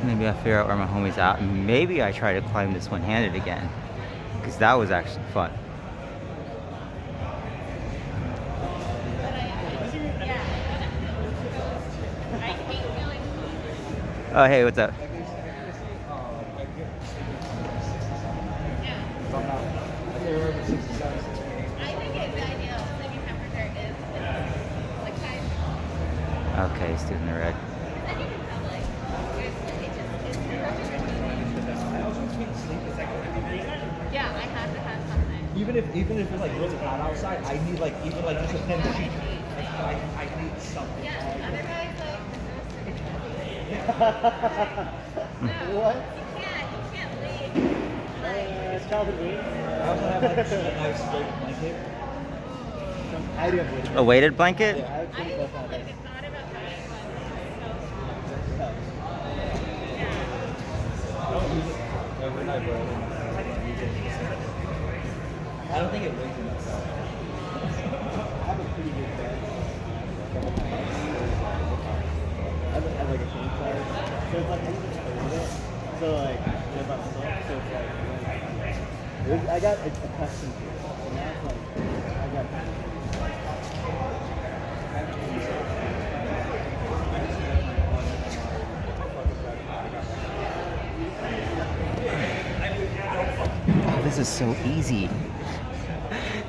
[SPEAKER 1] Maybe I figure out where my homie's at. Maybe I try to climb this one-handed again. Because that was actually fun. Oh, hey, what's up?
[SPEAKER 4] I think it's the idea of sleeping temperature is like kind
[SPEAKER 1] Okay, he's doing the red.
[SPEAKER 4] then you can tell like yeah, I have to have something.
[SPEAKER 2] Even if it's like really hot outside, I need like even like just a thin sheet. I need something.
[SPEAKER 4] Yeah, otherwise like
[SPEAKER 3] What?
[SPEAKER 4] you can't leave. Like,
[SPEAKER 3] Childhood dream?
[SPEAKER 2] I also have like a nice straight blanket.
[SPEAKER 3] I do have weighted.
[SPEAKER 1] A weighted blanket?
[SPEAKER 3] Yeah, I have
[SPEAKER 4] I
[SPEAKER 3] pretty
[SPEAKER 4] like
[SPEAKER 3] close on
[SPEAKER 4] it's
[SPEAKER 3] it.
[SPEAKER 4] not about dying, but
[SPEAKER 2] I don't use it overnight, bro. I don't think it weighs enough.
[SPEAKER 3] I have a pretty good bed. I have like a king size. So it's like I can just hold it. So like if I'm so it's like I got accustomed to it. And now it's like I got
[SPEAKER 1] Oh, this is so easy.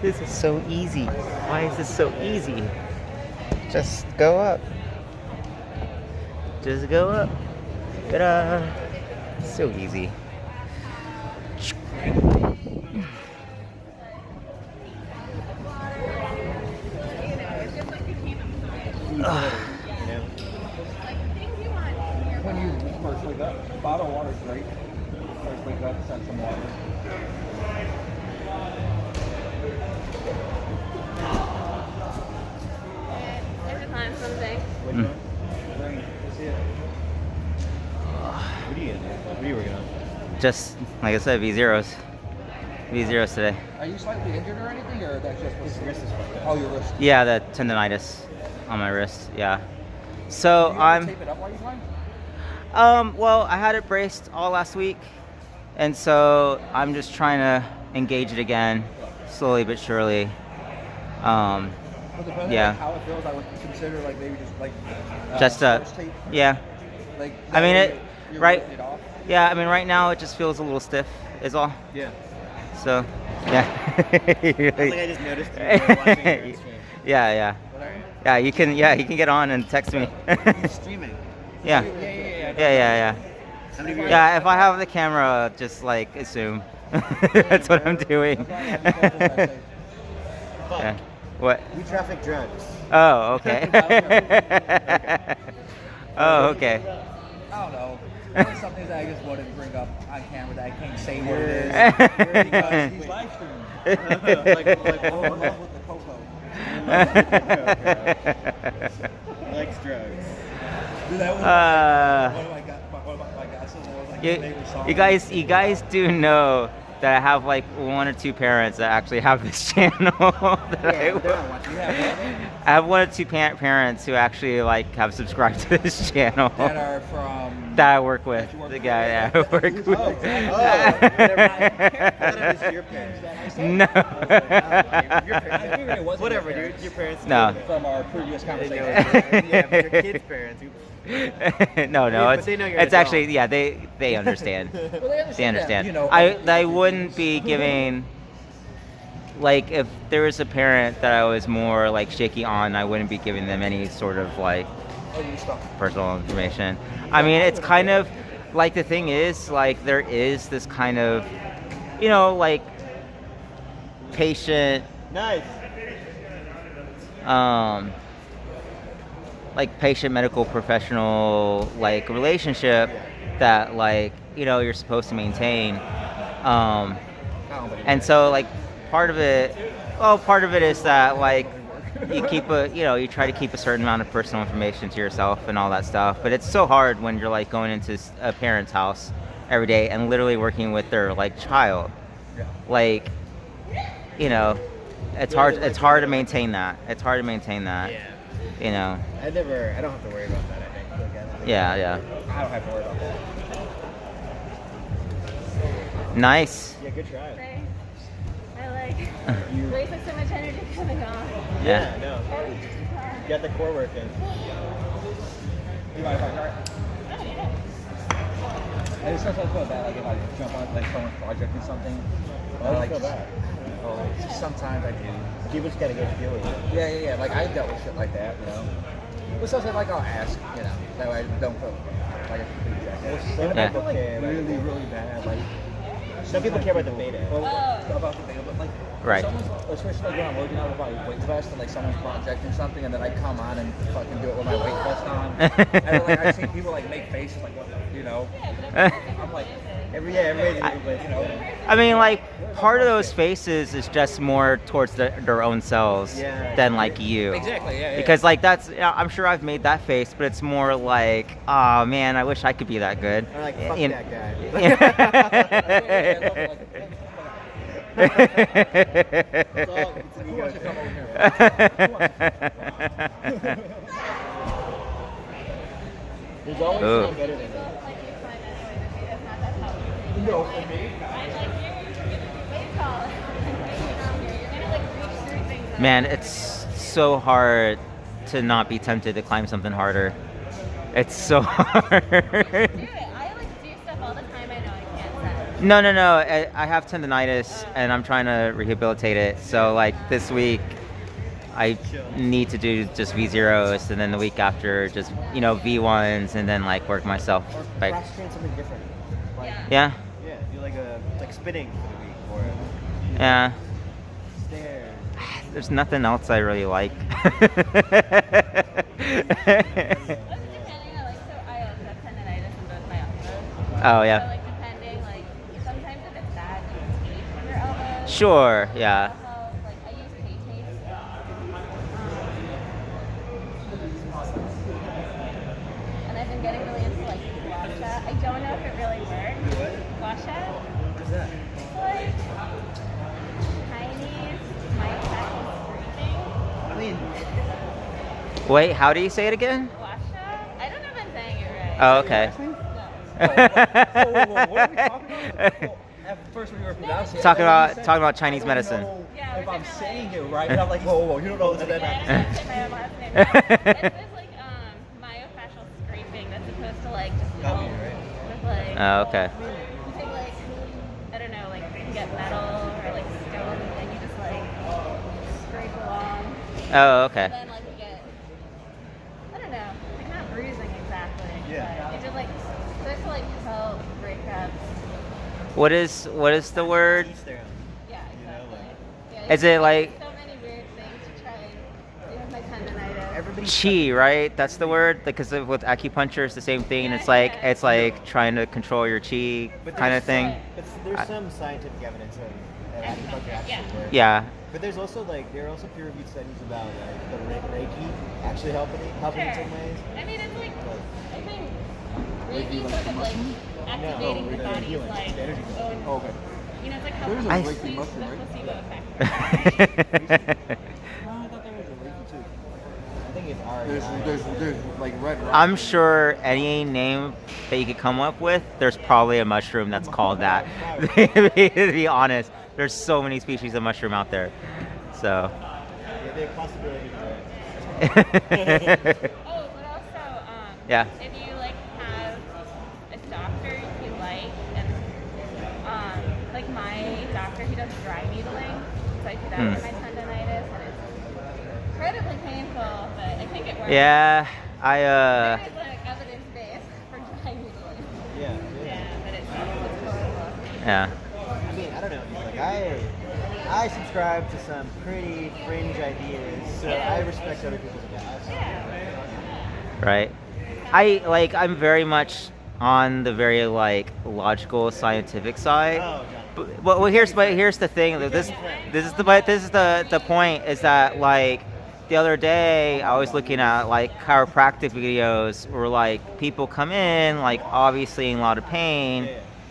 [SPEAKER 1] This is so easy. Why is this so easy? Just go up. Just go up. Ta-da! So easy.
[SPEAKER 2] When you first wake up, bottled water's great. First wake up, send some water.
[SPEAKER 4] every time something.
[SPEAKER 2] What
[SPEAKER 1] Mm.
[SPEAKER 2] Rain. Let's see it.
[SPEAKER 3] What are you gonna do? What are you working on?
[SPEAKER 1] Just like I said, V zeros. V0s today.
[SPEAKER 2] Are you slightly injured or anything, or that's just
[SPEAKER 3] His wrist is fucked up.
[SPEAKER 2] Oh, your wrist.
[SPEAKER 1] Yeah, the tendonitis on my wrist. Yeah. So
[SPEAKER 2] Do you
[SPEAKER 1] I'm.
[SPEAKER 2] tape it up while you climb?
[SPEAKER 1] Well, I had it braced all last week, and so I'm just trying to engage it again, slowly but surely.
[SPEAKER 2] Well, depending
[SPEAKER 1] Yeah.
[SPEAKER 2] on how it feels, I would consider like maybe just like
[SPEAKER 1] Just
[SPEAKER 2] sports tape.
[SPEAKER 1] yeah,
[SPEAKER 2] Like
[SPEAKER 1] I mean,
[SPEAKER 2] that
[SPEAKER 1] it-
[SPEAKER 2] way you're
[SPEAKER 1] right.
[SPEAKER 2] ripping it off.
[SPEAKER 1] yeah. I mean, right now it just feels a little stiff, is all.
[SPEAKER 3] Yeah.
[SPEAKER 1] So, yeah.
[SPEAKER 3] I think I just noticed you were watching your stream.
[SPEAKER 1] Yeah. Yeah, you can. Yeah, you can get on and text me.
[SPEAKER 3] You're streaming.
[SPEAKER 1] Yeah. Yeah.
[SPEAKER 3] How many viewers?
[SPEAKER 1] Yeah, if I have the camera, just like assume. That's what I'm doing.
[SPEAKER 3] Fuck.
[SPEAKER 1] Yeah. What?
[SPEAKER 3] We traffic drugs.
[SPEAKER 1] Oh, okay. Oh, okay.
[SPEAKER 2] I don't know. There's some things that I just wanted to bring up on camera that I can't say what it is because he's live streaming.
[SPEAKER 3] like,
[SPEAKER 2] I'm in love with the cocoa.
[SPEAKER 3] likes drugs.
[SPEAKER 2] Dude, that was
[SPEAKER 1] Uh,
[SPEAKER 2] one of my guys said that was like
[SPEAKER 1] you,
[SPEAKER 2] his favorite song.
[SPEAKER 1] you guys do know that I have like 1 or 2 parents that actually have this channel. That
[SPEAKER 3] Yeah, but they're
[SPEAKER 1] I,
[SPEAKER 3] not watching.
[SPEAKER 2] You have one
[SPEAKER 1] I have 1 or 2 parents who actually like have subscribed to this channel
[SPEAKER 2] that are from.
[SPEAKER 1] that I work with.
[SPEAKER 2] That you work
[SPEAKER 1] The
[SPEAKER 2] with?
[SPEAKER 1] guy that I work with.
[SPEAKER 2] Oh,
[SPEAKER 3] Oh, never mind. I thought it was your parents.
[SPEAKER 1] No.
[SPEAKER 3] Your
[SPEAKER 2] I
[SPEAKER 3] parents.
[SPEAKER 2] figured it wasn't
[SPEAKER 3] Whatever,
[SPEAKER 2] your
[SPEAKER 3] dude. Your parents.
[SPEAKER 1] No.
[SPEAKER 2] From our previous
[SPEAKER 3] They know
[SPEAKER 2] conversation.
[SPEAKER 3] yeah, but your kids' parents.
[SPEAKER 1] No,
[SPEAKER 3] But
[SPEAKER 1] it's
[SPEAKER 3] they know you're
[SPEAKER 1] it's
[SPEAKER 3] an
[SPEAKER 1] actually
[SPEAKER 3] adult.
[SPEAKER 1] yeah, they understand.
[SPEAKER 2] Well,
[SPEAKER 1] They understand.
[SPEAKER 2] that, you know,
[SPEAKER 1] I wouldn't be giving like if there was a parent that I was more like shaky on, I wouldn't be giving them any sort of like personal information. I mean, it's kind of like the thing is like there is this kind of like patient
[SPEAKER 3] Nice.
[SPEAKER 1] like patient medical professional like relationship that like you're supposed to maintain and so like part of it is that like you keep you try to keep a certain amount of personal information to yourself and all that stuff, but it's so hard when you're like going into a parent's house every day and literally working with their like child. Like it's hard to maintain that.
[SPEAKER 3] Yeah. I don't have to worry about that, I think.
[SPEAKER 1] Yeah.
[SPEAKER 2] I don't have to worry about that.
[SPEAKER 1] Nice.
[SPEAKER 3] Yeah, good try.
[SPEAKER 4] I like wasted so much energy coming off.
[SPEAKER 1] Yeah.
[SPEAKER 3] No. Get the core working.
[SPEAKER 2] You mind if I start? I just sometimes feel bad like if I jump on like someone's project or something.
[SPEAKER 3] Why do you feel bad?
[SPEAKER 2] Sometimes I do.
[SPEAKER 3] People just gotta get feeling.
[SPEAKER 2] Yeah. Like I dealt with shit like that, But sometimes like I'll ask, that way I don't feel like a complete jackass.
[SPEAKER 3] Some
[SPEAKER 2] And I
[SPEAKER 3] people
[SPEAKER 2] feel like
[SPEAKER 3] care, right?
[SPEAKER 2] really bad. Like
[SPEAKER 3] Some people care about the beta.
[SPEAKER 2] Well, about the beta, but like
[SPEAKER 1] Right.
[SPEAKER 2] especially like when I'm working out with my weight vest and like someone's projecting something, and then I come on and fucking do it with my weight vest on, and then, like I see people like make faces like what the, I'm like
[SPEAKER 3] Everybody's
[SPEAKER 1] I mean, like, part of those faces is just more towards their own selves
[SPEAKER 3] Yeah.
[SPEAKER 1] than like you.
[SPEAKER 2] exactly yeah.
[SPEAKER 1] Because like that's I'm sure I've made that face, but it's more like, oh man, I wish I could be that good.
[SPEAKER 3] Or like, fuck
[SPEAKER 1] You-
[SPEAKER 3] that guy.
[SPEAKER 2] It's
[SPEAKER 3] It's an
[SPEAKER 2] Who
[SPEAKER 3] ego
[SPEAKER 2] wants to come
[SPEAKER 3] thing.
[SPEAKER 2] over here?
[SPEAKER 3] There's always
[SPEAKER 1] Ooh.
[SPEAKER 3] someone better than me.
[SPEAKER 2] No, for me.
[SPEAKER 1] Man, it's so hard to not be tempted to climb something harder. It's so hard.
[SPEAKER 4] Do it. I like do stuff all the time I know I can't set.
[SPEAKER 1] No. I have tendonitis and I'm trying to rehabilitate it. So like this week, I need to do just V0s, and then the week after just V1s, and then like work myself.
[SPEAKER 3] Or
[SPEAKER 1] Like,
[SPEAKER 3] cross train something different. Like,
[SPEAKER 1] yeah,
[SPEAKER 3] do like spinning for the week or
[SPEAKER 1] yeah.
[SPEAKER 3] stairs.
[SPEAKER 1] There's nothing else I really like.
[SPEAKER 4] What's depending on like so I also have tendonitis in both my elbows.
[SPEAKER 1] Oh yeah.
[SPEAKER 4] So like depending like sometimes if it's bad you tape on your elbow.
[SPEAKER 1] Sure. Yeah.
[SPEAKER 4] Like I use K tape. And I've been getting really into like gua sha. I don't know if it really works. Gua sha?
[SPEAKER 2] What's that?
[SPEAKER 4] It's like
[SPEAKER 1] Wait, how do you say it again?
[SPEAKER 4] Guasha? I don't know if I'm saying it right.
[SPEAKER 1] Oh, okay.
[SPEAKER 4] No.
[SPEAKER 2] What are we talking about? Well, at first when you were pronouncing it,
[SPEAKER 1] Talking
[SPEAKER 2] I thought you
[SPEAKER 1] about
[SPEAKER 2] said-
[SPEAKER 1] talking about Chinese
[SPEAKER 2] I don't
[SPEAKER 1] medicine.
[SPEAKER 2] know
[SPEAKER 4] Yeah,
[SPEAKER 2] if
[SPEAKER 4] we're
[SPEAKER 2] I'm
[SPEAKER 4] different,
[SPEAKER 2] saying
[SPEAKER 4] like-
[SPEAKER 2] it right, but I'm like, whoa, you don't know that.
[SPEAKER 4] Yeah, I say my last name. It's like myofascial scraping that's supposed to like just help with like.
[SPEAKER 1] Oh, okay.
[SPEAKER 4] You take like, I don't know, like you get metal or like stone and you just like scrape along.
[SPEAKER 1] Oh, okay.
[SPEAKER 4] And then like you get, I don't know, like not bruising exactly.
[SPEAKER 3] Yeah.
[SPEAKER 4] But it just like supposed to like help break up.
[SPEAKER 1] What is the word?
[SPEAKER 3] Each their own.
[SPEAKER 4] Yeah,
[SPEAKER 3] You know,
[SPEAKER 4] exactly.
[SPEAKER 3] like-
[SPEAKER 4] Yeah,
[SPEAKER 1] Is it like
[SPEAKER 4] so many weird things to try and do with my tendonitis.
[SPEAKER 3] Everybody's
[SPEAKER 1] chi, right? That's the word. Because with acupuncture, it's the same thing.
[SPEAKER 4] Yeah,
[SPEAKER 1] It's like
[SPEAKER 4] yeah.
[SPEAKER 1] it's like trying to control your chi
[SPEAKER 3] But
[SPEAKER 1] kind of
[SPEAKER 3] there's
[SPEAKER 1] thing.
[SPEAKER 3] But there's some scientific evidence of acupuncture actually
[SPEAKER 4] Yeah.
[SPEAKER 3] works.
[SPEAKER 1] Yeah.
[SPEAKER 3] But there's also there are also peer-reviewed studies about the Reiki actually helping in some ways.
[SPEAKER 4] I mean, it's like, I think
[SPEAKER 2] Reiki,
[SPEAKER 4] Reiki
[SPEAKER 2] like
[SPEAKER 4] sort
[SPEAKER 2] the
[SPEAKER 4] of like
[SPEAKER 2] mushroom?
[SPEAKER 4] activating the
[SPEAKER 3] the
[SPEAKER 4] body's
[SPEAKER 3] healing,
[SPEAKER 4] like
[SPEAKER 3] the energy healing.
[SPEAKER 4] own,
[SPEAKER 2] Oh, okay.
[SPEAKER 4] you know, it's like how
[SPEAKER 2] There's a
[SPEAKER 1] I-
[SPEAKER 2] Reiki
[SPEAKER 4] the
[SPEAKER 2] mushroom, right?
[SPEAKER 4] placebo effect.
[SPEAKER 2] No, I thought there was a Reiki too.
[SPEAKER 3] I think it's our.
[SPEAKER 2] There's like red rock.
[SPEAKER 1] I'm sure any name that you could come up with, there's probably a mushroom that's called that. To be honest, there's so many species of mushroom out there. So.
[SPEAKER 3] Yeah, there are possibilities.
[SPEAKER 4] Oh, but also,
[SPEAKER 1] Yeah.
[SPEAKER 4] if you like have a doctor you like, and like my doctor, he does dry needling, so I do that for my tendonitis, and it's incredibly painful, but I think it works.
[SPEAKER 1] Yeah,
[SPEAKER 4] There is like evidence based for dry needling.
[SPEAKER 3] Yeah.
[SPEAKER 4] Yeah, but it's horrible.
[SPEAKER 1] yeah.
[SPEAKER 3] I mean, I don't know. Like I subscribe to some pretty fringe ideas, so I respect other people's opinions.
[SPEAKER 1] Right. I'm very much on the very like logical scientific side.
[SPEAKER 3] Oh, God.
[SPEAKER 1] But here's the thing. This is the point is that like the other day I was looking at like chiropractic videos where like people come in like obviously in a lot of pain,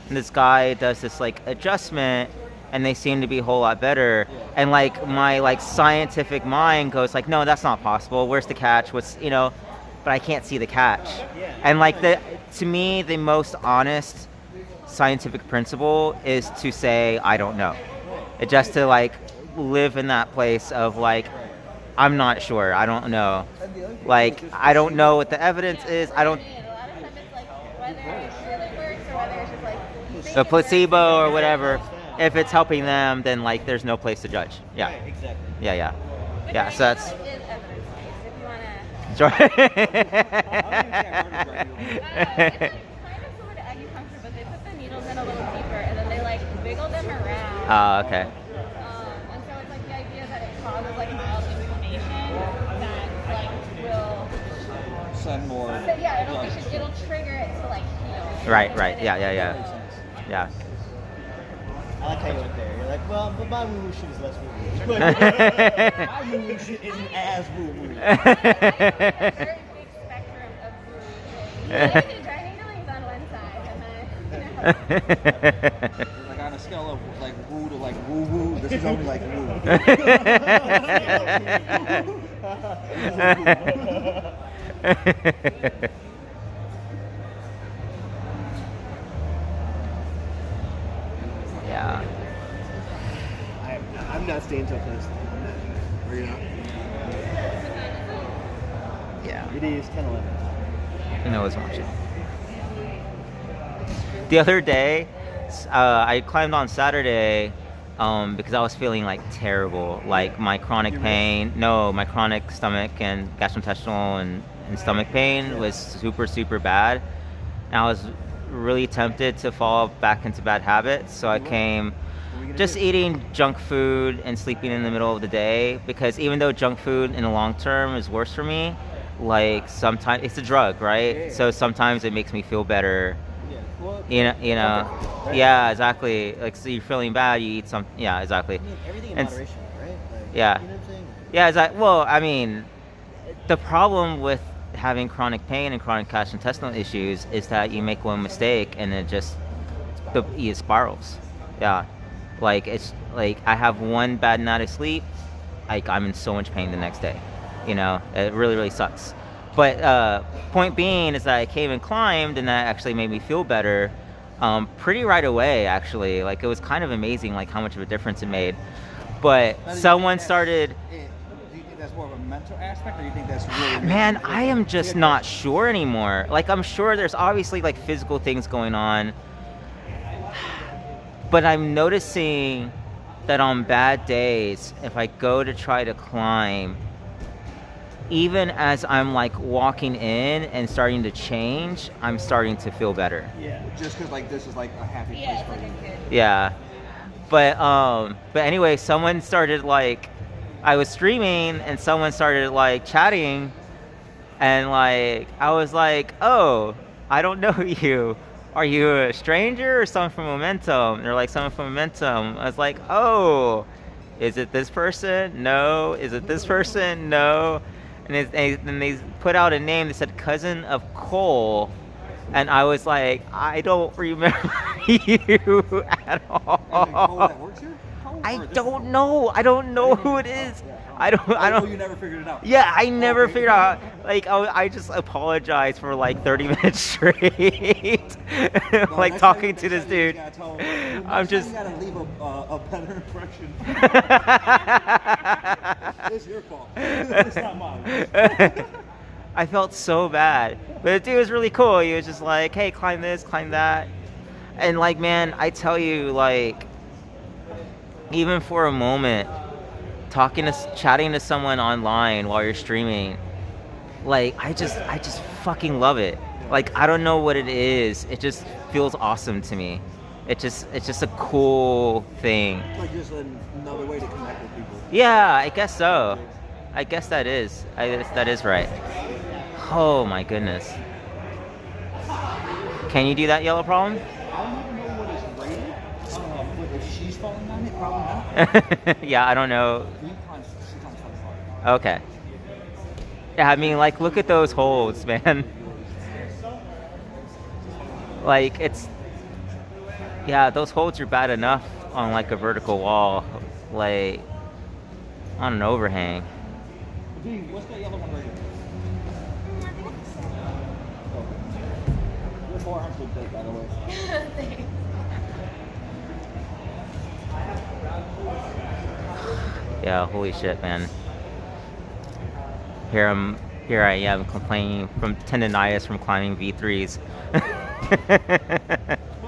[SPEAKER 1] and this guy does this like adjustment and they seem to be a whole lot better. And like my like scientific mind goes like, no, that's not possible. Where's the catch? But I can't see the catch. And like to me, the most honest scientific principle is to say I don't know. Just to like live in that place of like I'm not sure. I don't know. Like I don't know what the evidence is. I don't.
[SPEAKER 4] A lot of times it's like whether it really works or whether it's just like you think
[SPEAKER 1] A
[SPEAKER 4] it
[SPEAKER 1] placebo
[SPEAKER 4] works,
[SPEAKER 1] or whatever. If it's helping them, then like there's no place to judge. Yeah.
[SPEAKER 3] Right, exactly.
[SPEAKER 1] Yeah.
[SPEAKER 4] But
[SPEAKER 1] Yeah.
[SPEAKER 4] dry
[SPEAKER 1] So that's.
[SPEAKER 4] needling is evidence-based if you wanna.
[SPEAKER 1] Sure.
[SPEAKER 4] It's like kind of similar to acupuncture, but they put the needles in a little deeper and then they like wiggle them around.
[SPEAKER 1] Okay.
[SPEAKER 4] And so it's like the idea that it causes like mild inflammation that like will.
[SPEAKER 2] Send more.
[SPEAKER 4] So yeah, it'll trigger it to like heal.
[SPEAKER 1] Right.
[SPEAKER 4] And
[SPEAKER 1] Yeah.
[SPEAKER 4] it-
[SPEAKER 1] Yeah.
[SPEAKER 3] I like how you went there. You're like, well, but my woo-woo shit is less woo-woo.
[SPEAKER 1] Yeah.
[SPEAKER 3] My woo-woo shit isn't as woo-woo.
[SPEAKER 4] I have a very big spectrum of food. Maybe dry needling is on one side, and then
[SPEAKER 2] Like on a scale of like woo to like woo woo, this is only like woo.
[SPEAKER 1] Yeah.
[SPEAKER 3] I'm not staying till close.
[SPEAKER 2] Are you not?
[SPEAKER 1] Yeah.
[SPEAKER 3] It is 10:11.
[SPEAKER 1] No one's watching. The other day, I climbed on Saturday because I was feeling like terrible, like my chronic pain. No, my chronic stomach and gastrointestinal and stomach pain was super bad. And I was really tempted to fall back into bad habits, so I came just eating junk food and sleeping in the middle of the day, because even though junk food in the long term is worse for me, like sometimes it's a drug, right?
[SPEAKER 3] Yeah.
[SPEAKER 1] So sometimes it makes me feel better.
[SPEAKER 3] Yeah. Well,
[SPEAKER 1] You know,
[SPEAKER 3] right.
[SPEAKER 1] yeah, exactly. Like, so you're feeling bad, you eat some, yeah, exactly.
[SPEAKER 3] I mean, everything in
[SPEAKER 1] And-
[SPEAKER 3] moderation, right? Like,
[SPEAKER 1] Yeah.
[SPEAKER 3] You know what I'm saying?
[SPEAKER 1] Yeah, well, I mean, the problem with having chronic pain and chronic gastrointestinal issues is that you make one mistake and it just, it spirals. Yeah. Like, it's like I have one bad night of sleep, like I'm in so much pain the next day. You know, it really, really sucks. But point being is that I came and climbed, and that actually made me feel better pretty right away, actually. Like, it was kind of amazing, like, how much of a difference it made. But
[SPEAKER 2] Now, do you
[SPEAKER 1] someone
[SPEAKER 2] think
[SPEAKER 1] started...
[SPEAKER 2] Do you think that's more of a mental aspect, or do you think that's really...
[SPEAKER 1] Man, I am just not sure anymore. Like, I'm sure there's obviously, like, physical things going on. But I'm noticing that on bad days, if I go to try to climb, even as I'm like walking in and starting to change, I'm starting to feel better.
[SPEAKER 3] Yeah.
[SPEAKER 2] Just because, like, this is, like, a happy place
[SPEAKER 4] Yeah,
[SPEAKER 2] for
[SPEAKER 4] it's
[SPEAKER 2] you.
[SPEAKER 4] like a kid.
[SPEAKER 1] Yeah. But anyway, someone started like, I was streaming and someone started like chatting, and like I was like, oh, I don't know you. Are you a stranger or someone from Momentum? They're like, someone from Momentum. I was like, oh, is it this person? No. Is it this person? No. And they put out a name. They said cousin of Cole. And I was like, I don't remember you at all.
[SPEAKER 2] Is it Cole that works here? Cole?
[SPEAKER 1] I
[SPEAKER 2] Or this
[SPEAKER 1] don't
[SPEAKER 2] Cole?
[SPEAKER 1] know. I don't know who it is. I don't.
[SPEAKER 2] Oh, you never figured it out.
[SPEAKER 1] Yeah, I never
[SPEAKER 2] Okay.
[SPEAKER 1] figured out. Like, I just apologized for like 30 minutes straight,
[SPEAKER 2] No,
[SPEAKER 1] like
[SPEAKER 2] next
[SPEAKER 1] talking
[SPEAKER 2] time-
[SPEAKER 1] to this
[SPEAKER 2] next time you
[SPEAKER 1] dude.
[SPEAKER 2] gotta tell-
[SPEAKER 1] I'm
[SPEAKER 2] next
[SPEAKER 1] just.
[SPEAKER 2] time you gotta leave a better impression. It's your fault. It's not mine.
[SPEAKER 1] I felt so bad, but the dude was really cool. He was just like, "Hey, climb this, climb that," and like, man, I tell you, like, even for a moment, chatting to someone online while you're streaming, like, I just fucking love it. Like, I don't know what it is. It just feels awesome to me. It's just a cool thing.
[SPEAKER 2] Like just another way to connect with people.
[SPEAKER 1] Yeah, I guess so. I guess that is. That is right. Oh my goodness. Can you do that yellow problem?
[SPEAKER 2] I don't even know what is rated. But if she's falling on it, probably not.
[SPEAKER 1] Yeah, I don't know.
[SPEAKER 2] She climbs quite far.
[SPEAKER 1] Okay. Yeah, I mean, like, look at those holds, man. Like, yeah, those holds are bad enough on like a vertical wall, like on an overhang.
[SPEAKER 2] D, what's that yellow one rated? Your forearms look big, by the way.
[SPEAKER 4] Thanks.
[SPEAKER 1] Yeah, holy shit, man. Here I am complaining from tendonitis from climbing V3s.
[SPEAKER 2] But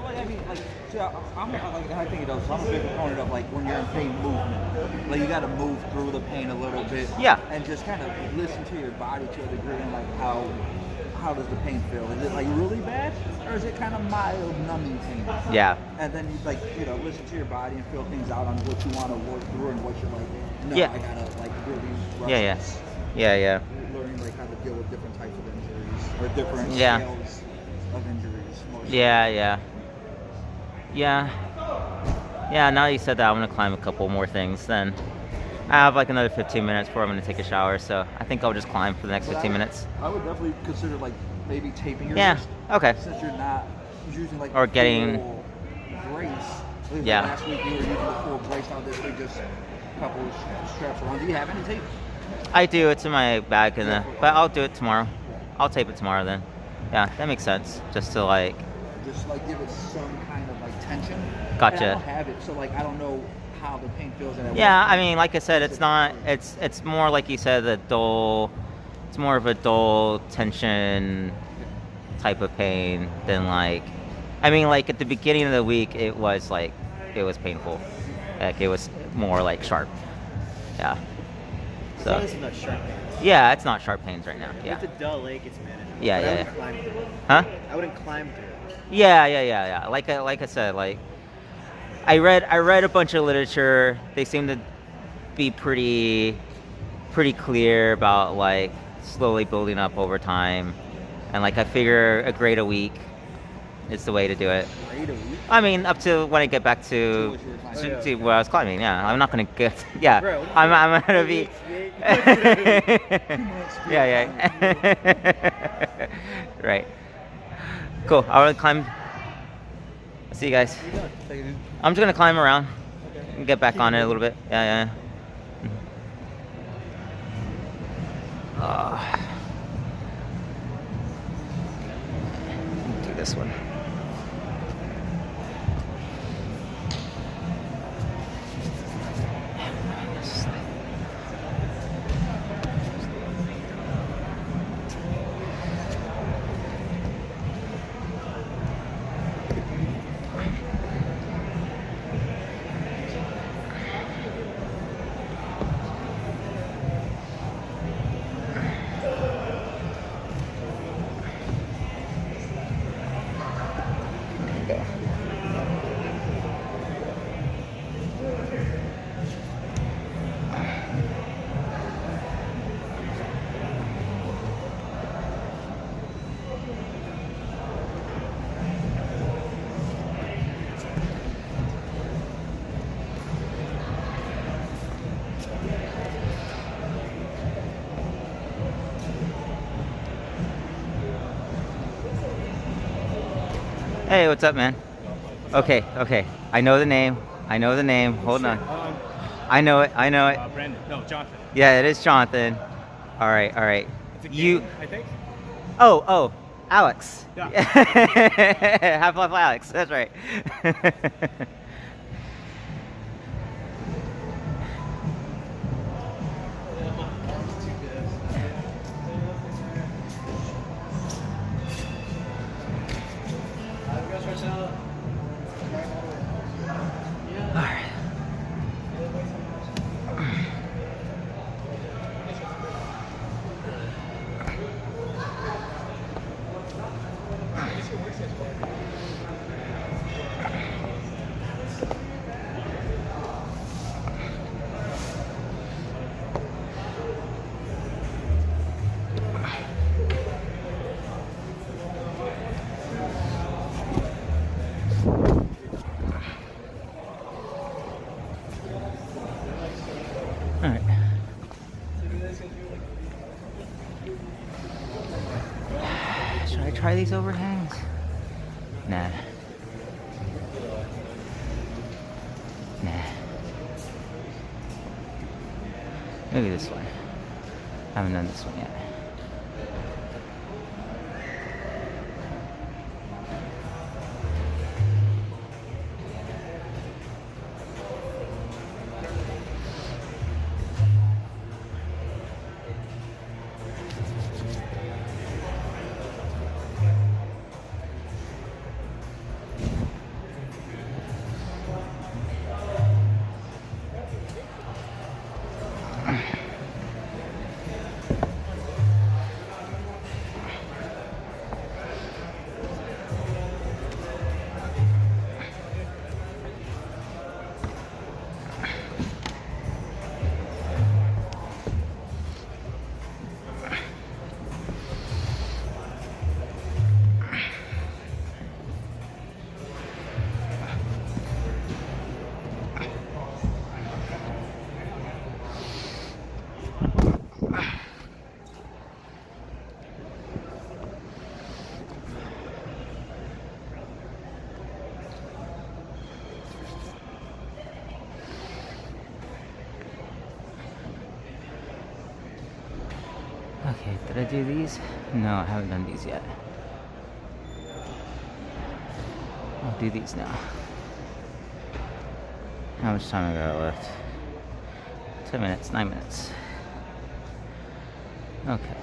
[SPEAKER 2] like, I mean, like, see, I think it does. I'm a big proponent of like when you're in pain, movement. Like you got to move through the pain a little bit.
[SPEAKER 1] Yeah.
[SPEAKER 2] And just kind of listen to your body to a degree and like how does the pain feel? Is it like really bad, or is it kind of mild numbing pain?
[SPEAKER 1] Yeah.
[SPEAKER 2] And then you like listen to your body and feel things out on what you want to work through and what you're like. No,
[SPEAKER 1] Yeah.
[SPEAKER 2] I gotta like really rush
[SPEAKER 1] Yeah.
[SPEAKER 2] this.
[SPEAKER 1] Yeah.
[SPEAKER 2] Learning like how to deal with different types of injuries or different
[SPEAKER 1] Yeah.
[SPEAKER 2] scales of injuries. mostly.
[SPEAKER 1] Yeah. Now you said that, I'm gonna climb a couple more things. Then I have like another 15 minutes before I'm gonna take a shower, so I think I'll just climb for the next
[SPEAKER 2] But
[SPEAKER 1] 15 minutes.
[SPEAKER 2] I would definitely consider like maybe taping your
[SPEAKER 1] Yeah.
[SPEAKER 2] wrist.
[SPEAKER 1] Okay.
[SPEAKER 2] Since you're not using like
[SPEAKER 1] Or
[SPEAKER 2] the
[SPEAKER 1] getting-
[SPEAKER 2] full brace. Like,
[SPEAKER 1] Yeah.
[SPEAKER 2] Last week you were using the full brace. Now this week just a couple straps around. Do you have any tape?
[SPEAKER 1] I do. It's in my bag, but I'll do it tomorrow. I'll tape it tomorrow then. Yeah, that makes sense. Just to like.
[SPEAKER 2] Just like give it some kind of like tension.
[SPEAKER 1] Gotcha.
[SPEAKER 2] And I don't have it, so like I don't know how the pain feels. And
[SPEAKER 1] Yeah, I mean, like I said, it's not. It's more like you said, the dull. It's more of a dull tension type of pain than like. I mean, like at the beginning of the week, it was painful. Like it was more like sharp. Yeah.
[SPEAKER 3] As long
[SPEAKER 1] So.
[SPEAKER 3] as it's not sharp.
[SPEAKER 1] Yeah, it's not sharp pains right now. Yeah.
[SPEAKER 3] If it's a dull leg, it's manageable.
[SPEAKER 1] Yeah,
[SPEAKER 3] But I
[SPEAKER 1] yeah,
[SPEAKER 3] wouldn't climb through it.
[SPEAKER 1] Huh?
[SPEAKER 3] I wouldn't climb through it.
[SPEAKER 1] Yeah. Like I said, like I read a bunch of literature. They seem to be pretty clear about like slowly building up over time, and like I figure a grade a week is the way to do it.
[SPEAKER 2] Grade a week.
[SPEAKER 1] I mean, up to when I get back to
[SPEAKER 2] what you were climbing.
[SPEAKER 1] to where I was climbing. Yeah, I'm not gonna get. Yeah,
[SPEAKER 3] Bro,
[SPEAKER 1] I'm gonna be. Yeah. Right. Cool. I want to climb. See you guys. I'm just gonna climb around and get back on it a little bit. Yeah. Do this one. Hey, what's up, man? Okay, okay. I know the name. I know the name. Hold on. I know it. I know it.
[SPEAKER 5] Brandon. No, Jonathan.
[SPEAKER 1] Yeah, it is Jonathan. All right, all right.
[SPEAKER 5] It's a
[SPEAKER 1] You.
[SPEAKER 5] game, I think.
[SPEAKER 1] Oh, Alex.
[SPEAKER 5] Yeah.
[SPEAKER 1] Half-Life Alex. That's right. All right. All right. Should I try these overhangs? Nah. Nah. Maybe this one. I haven't done this one yet. Okay, did I do these? No, I haven't done these yet. I'll do these now. How much time I got left? 10 minutes, 9 minutes. Okay.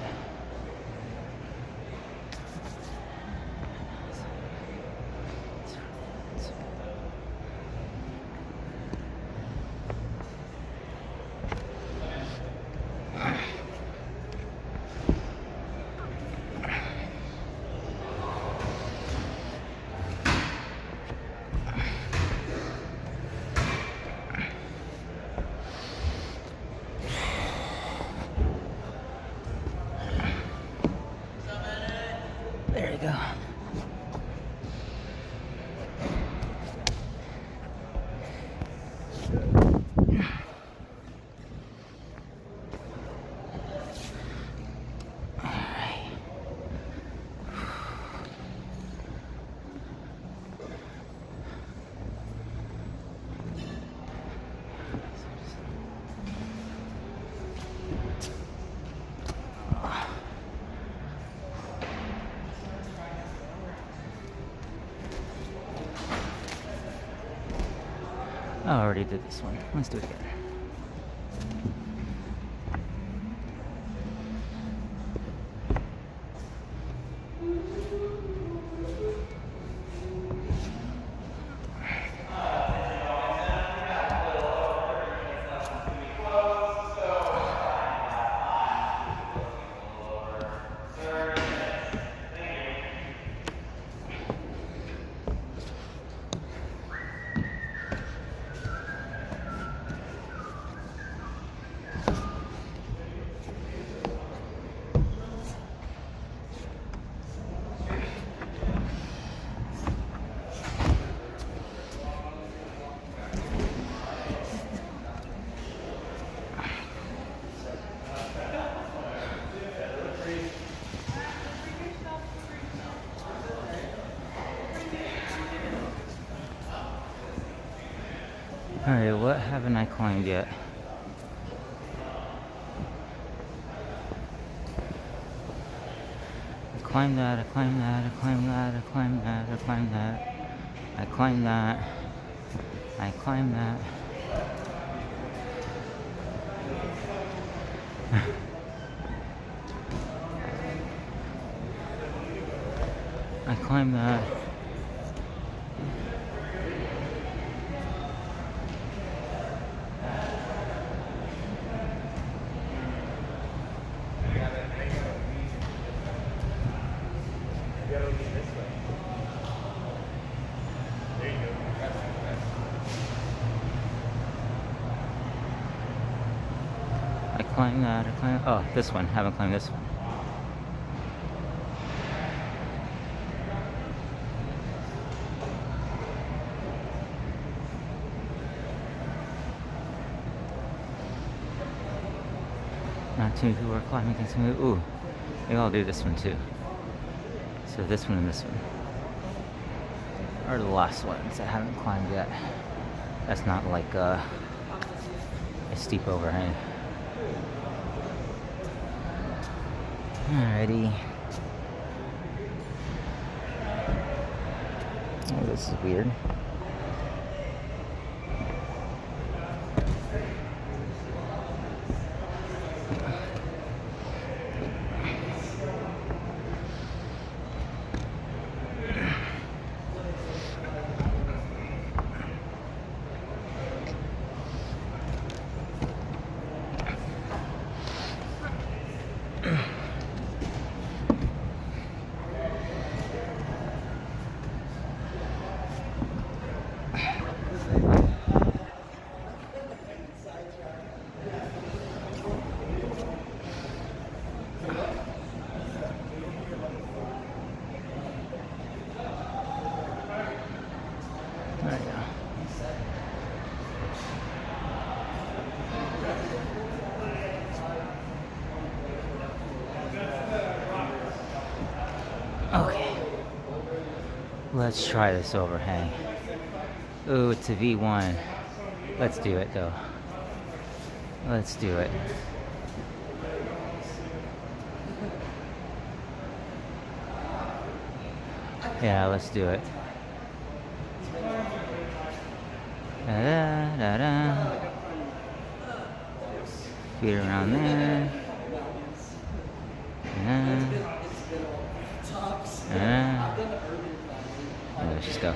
[SPEAKER 1] I already did this one. Let's do it again. Alright, what haven't I climbed yet? I climbed that, I climbed that, I climbed that, I climbed that, I climbed that. I climbed that. I climbed that. I climbed that. I climbed that, I climbed, oh, this one, haven't climbed this one. Not too many people are climbing things. Ooh, maybe I'll do this one too. So this one and this one are the last ones I haven't climbed yet. That's not like a steep overhang. Alrighty. Oh, this is weird. Okay, let's try this overhang. Ooh, it's a V1. Let's do it though. Let's do it. Yeah, let's do it. Da, da, da, da. Feet around there. Let's just go.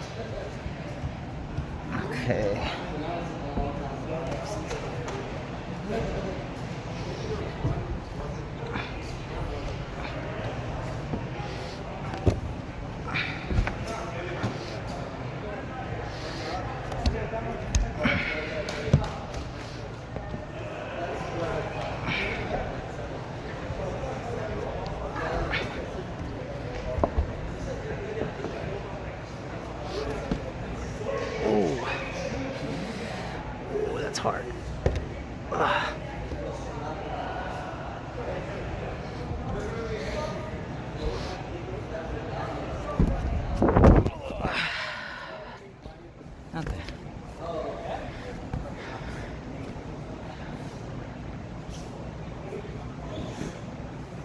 [SPEAKER 1] Okay. Hard. Okay.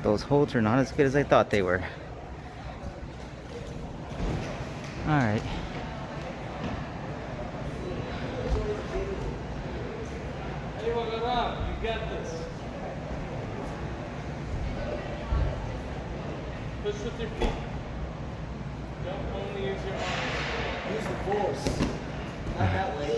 [SPEAKER 1] Those holds are not as good as I thought they were. All right.
[SPEAKER 5] You got this. Push with your feet. Don't only use your arms.
[SPEAKER 3] Use the force. Not that way.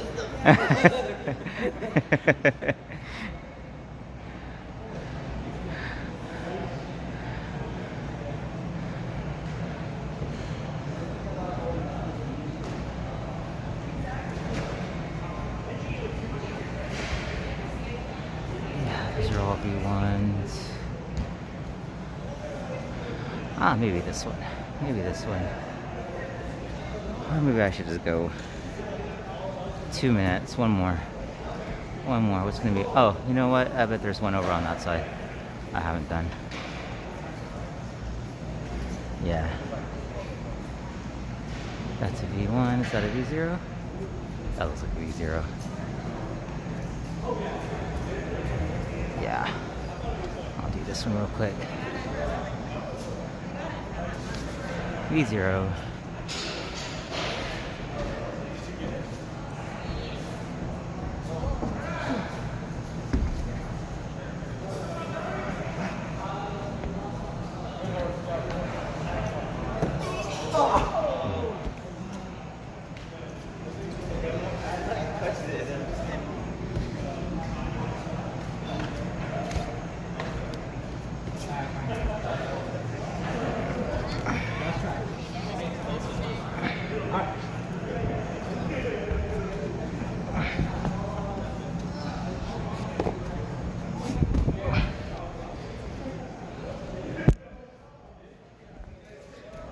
[SPEAKER 1] Yeah, these are all V1s. Ah, maybe this one. Maybe this one. Or maybe I should just go 2 minutes. One more. One more. What's gonna be? Oh, you know what? I bet there's one over on that side. I haven't done. Yeah. That's a V1. Is that a V0? That looks like a V0. Yeah. I'll do this one real quick. V0.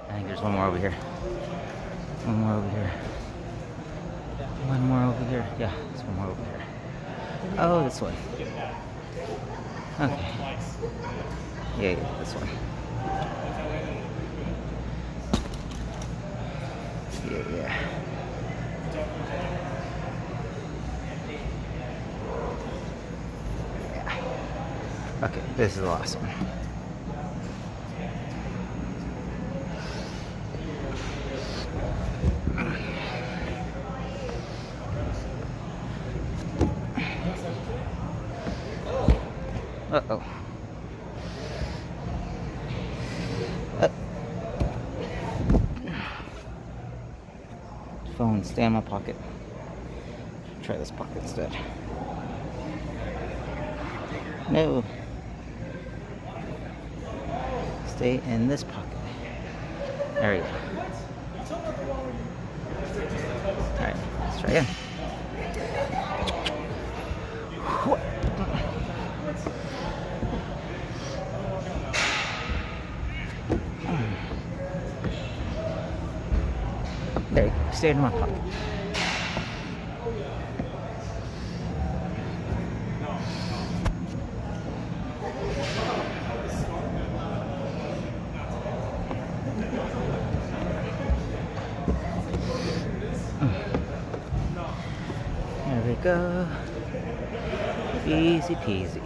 [SPEAKER 1] I think there's one more over here. One more over here. One more over here. Yeah, there's one more over here. Oh, this one. Okay. Yeah, this one. Yeah. Okay, this is the last one. Uh-oh. Phone, stay in my pocket. Try this pocket instead. No. Stay in this pocket. There we go. Alright, let's try again. There you go. Stay in my pocket. There we go. Easy peasy.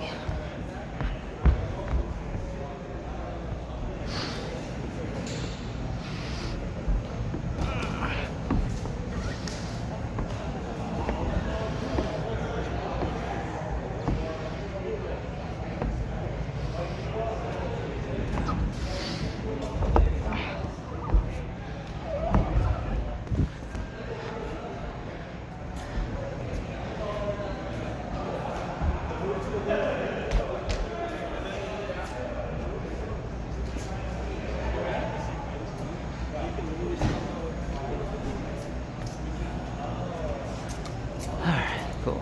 [SPEAKER 1] Cool.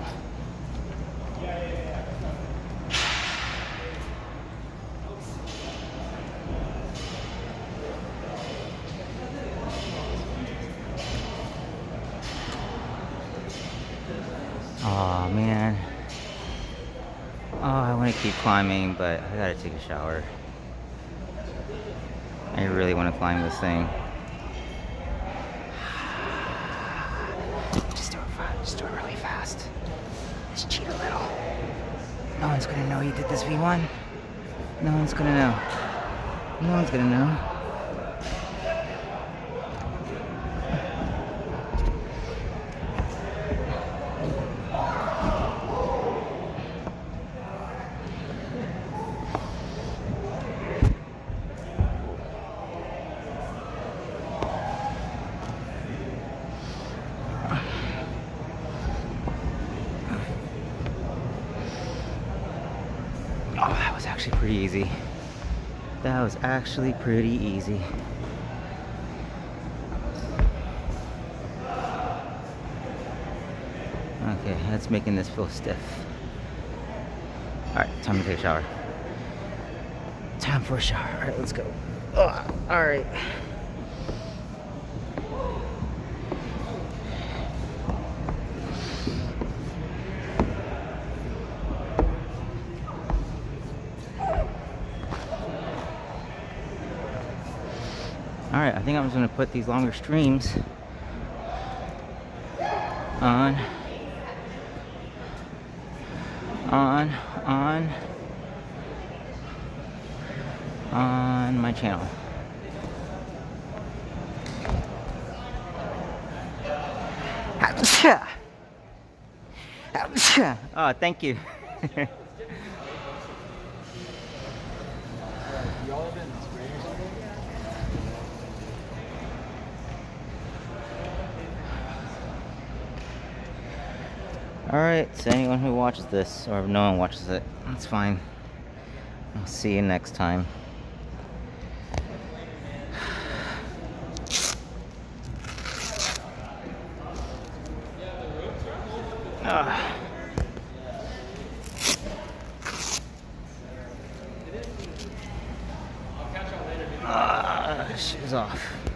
[SPEAKER 1] Oh man. Oh, I want to keep climbing, but I gotta take a shower. I really want to climb this thing. Just do it fast. Just do it really fast. Just cheat a little. No one's gonna know you did this V1. No one's gonna know. No one's gonna know. pretty easy. That was actually pretty easy. Okay, that's making this feel stiff. Alright, time to take a shower. Time for a shower. Alright, let's go. Alright. Alright, I think I'm just gonna put these longer streams on my channel. Oh, thank you. Alright, so anyone who watches this, or if no one watches it, that's fine. I'll see you next time. Shoes off.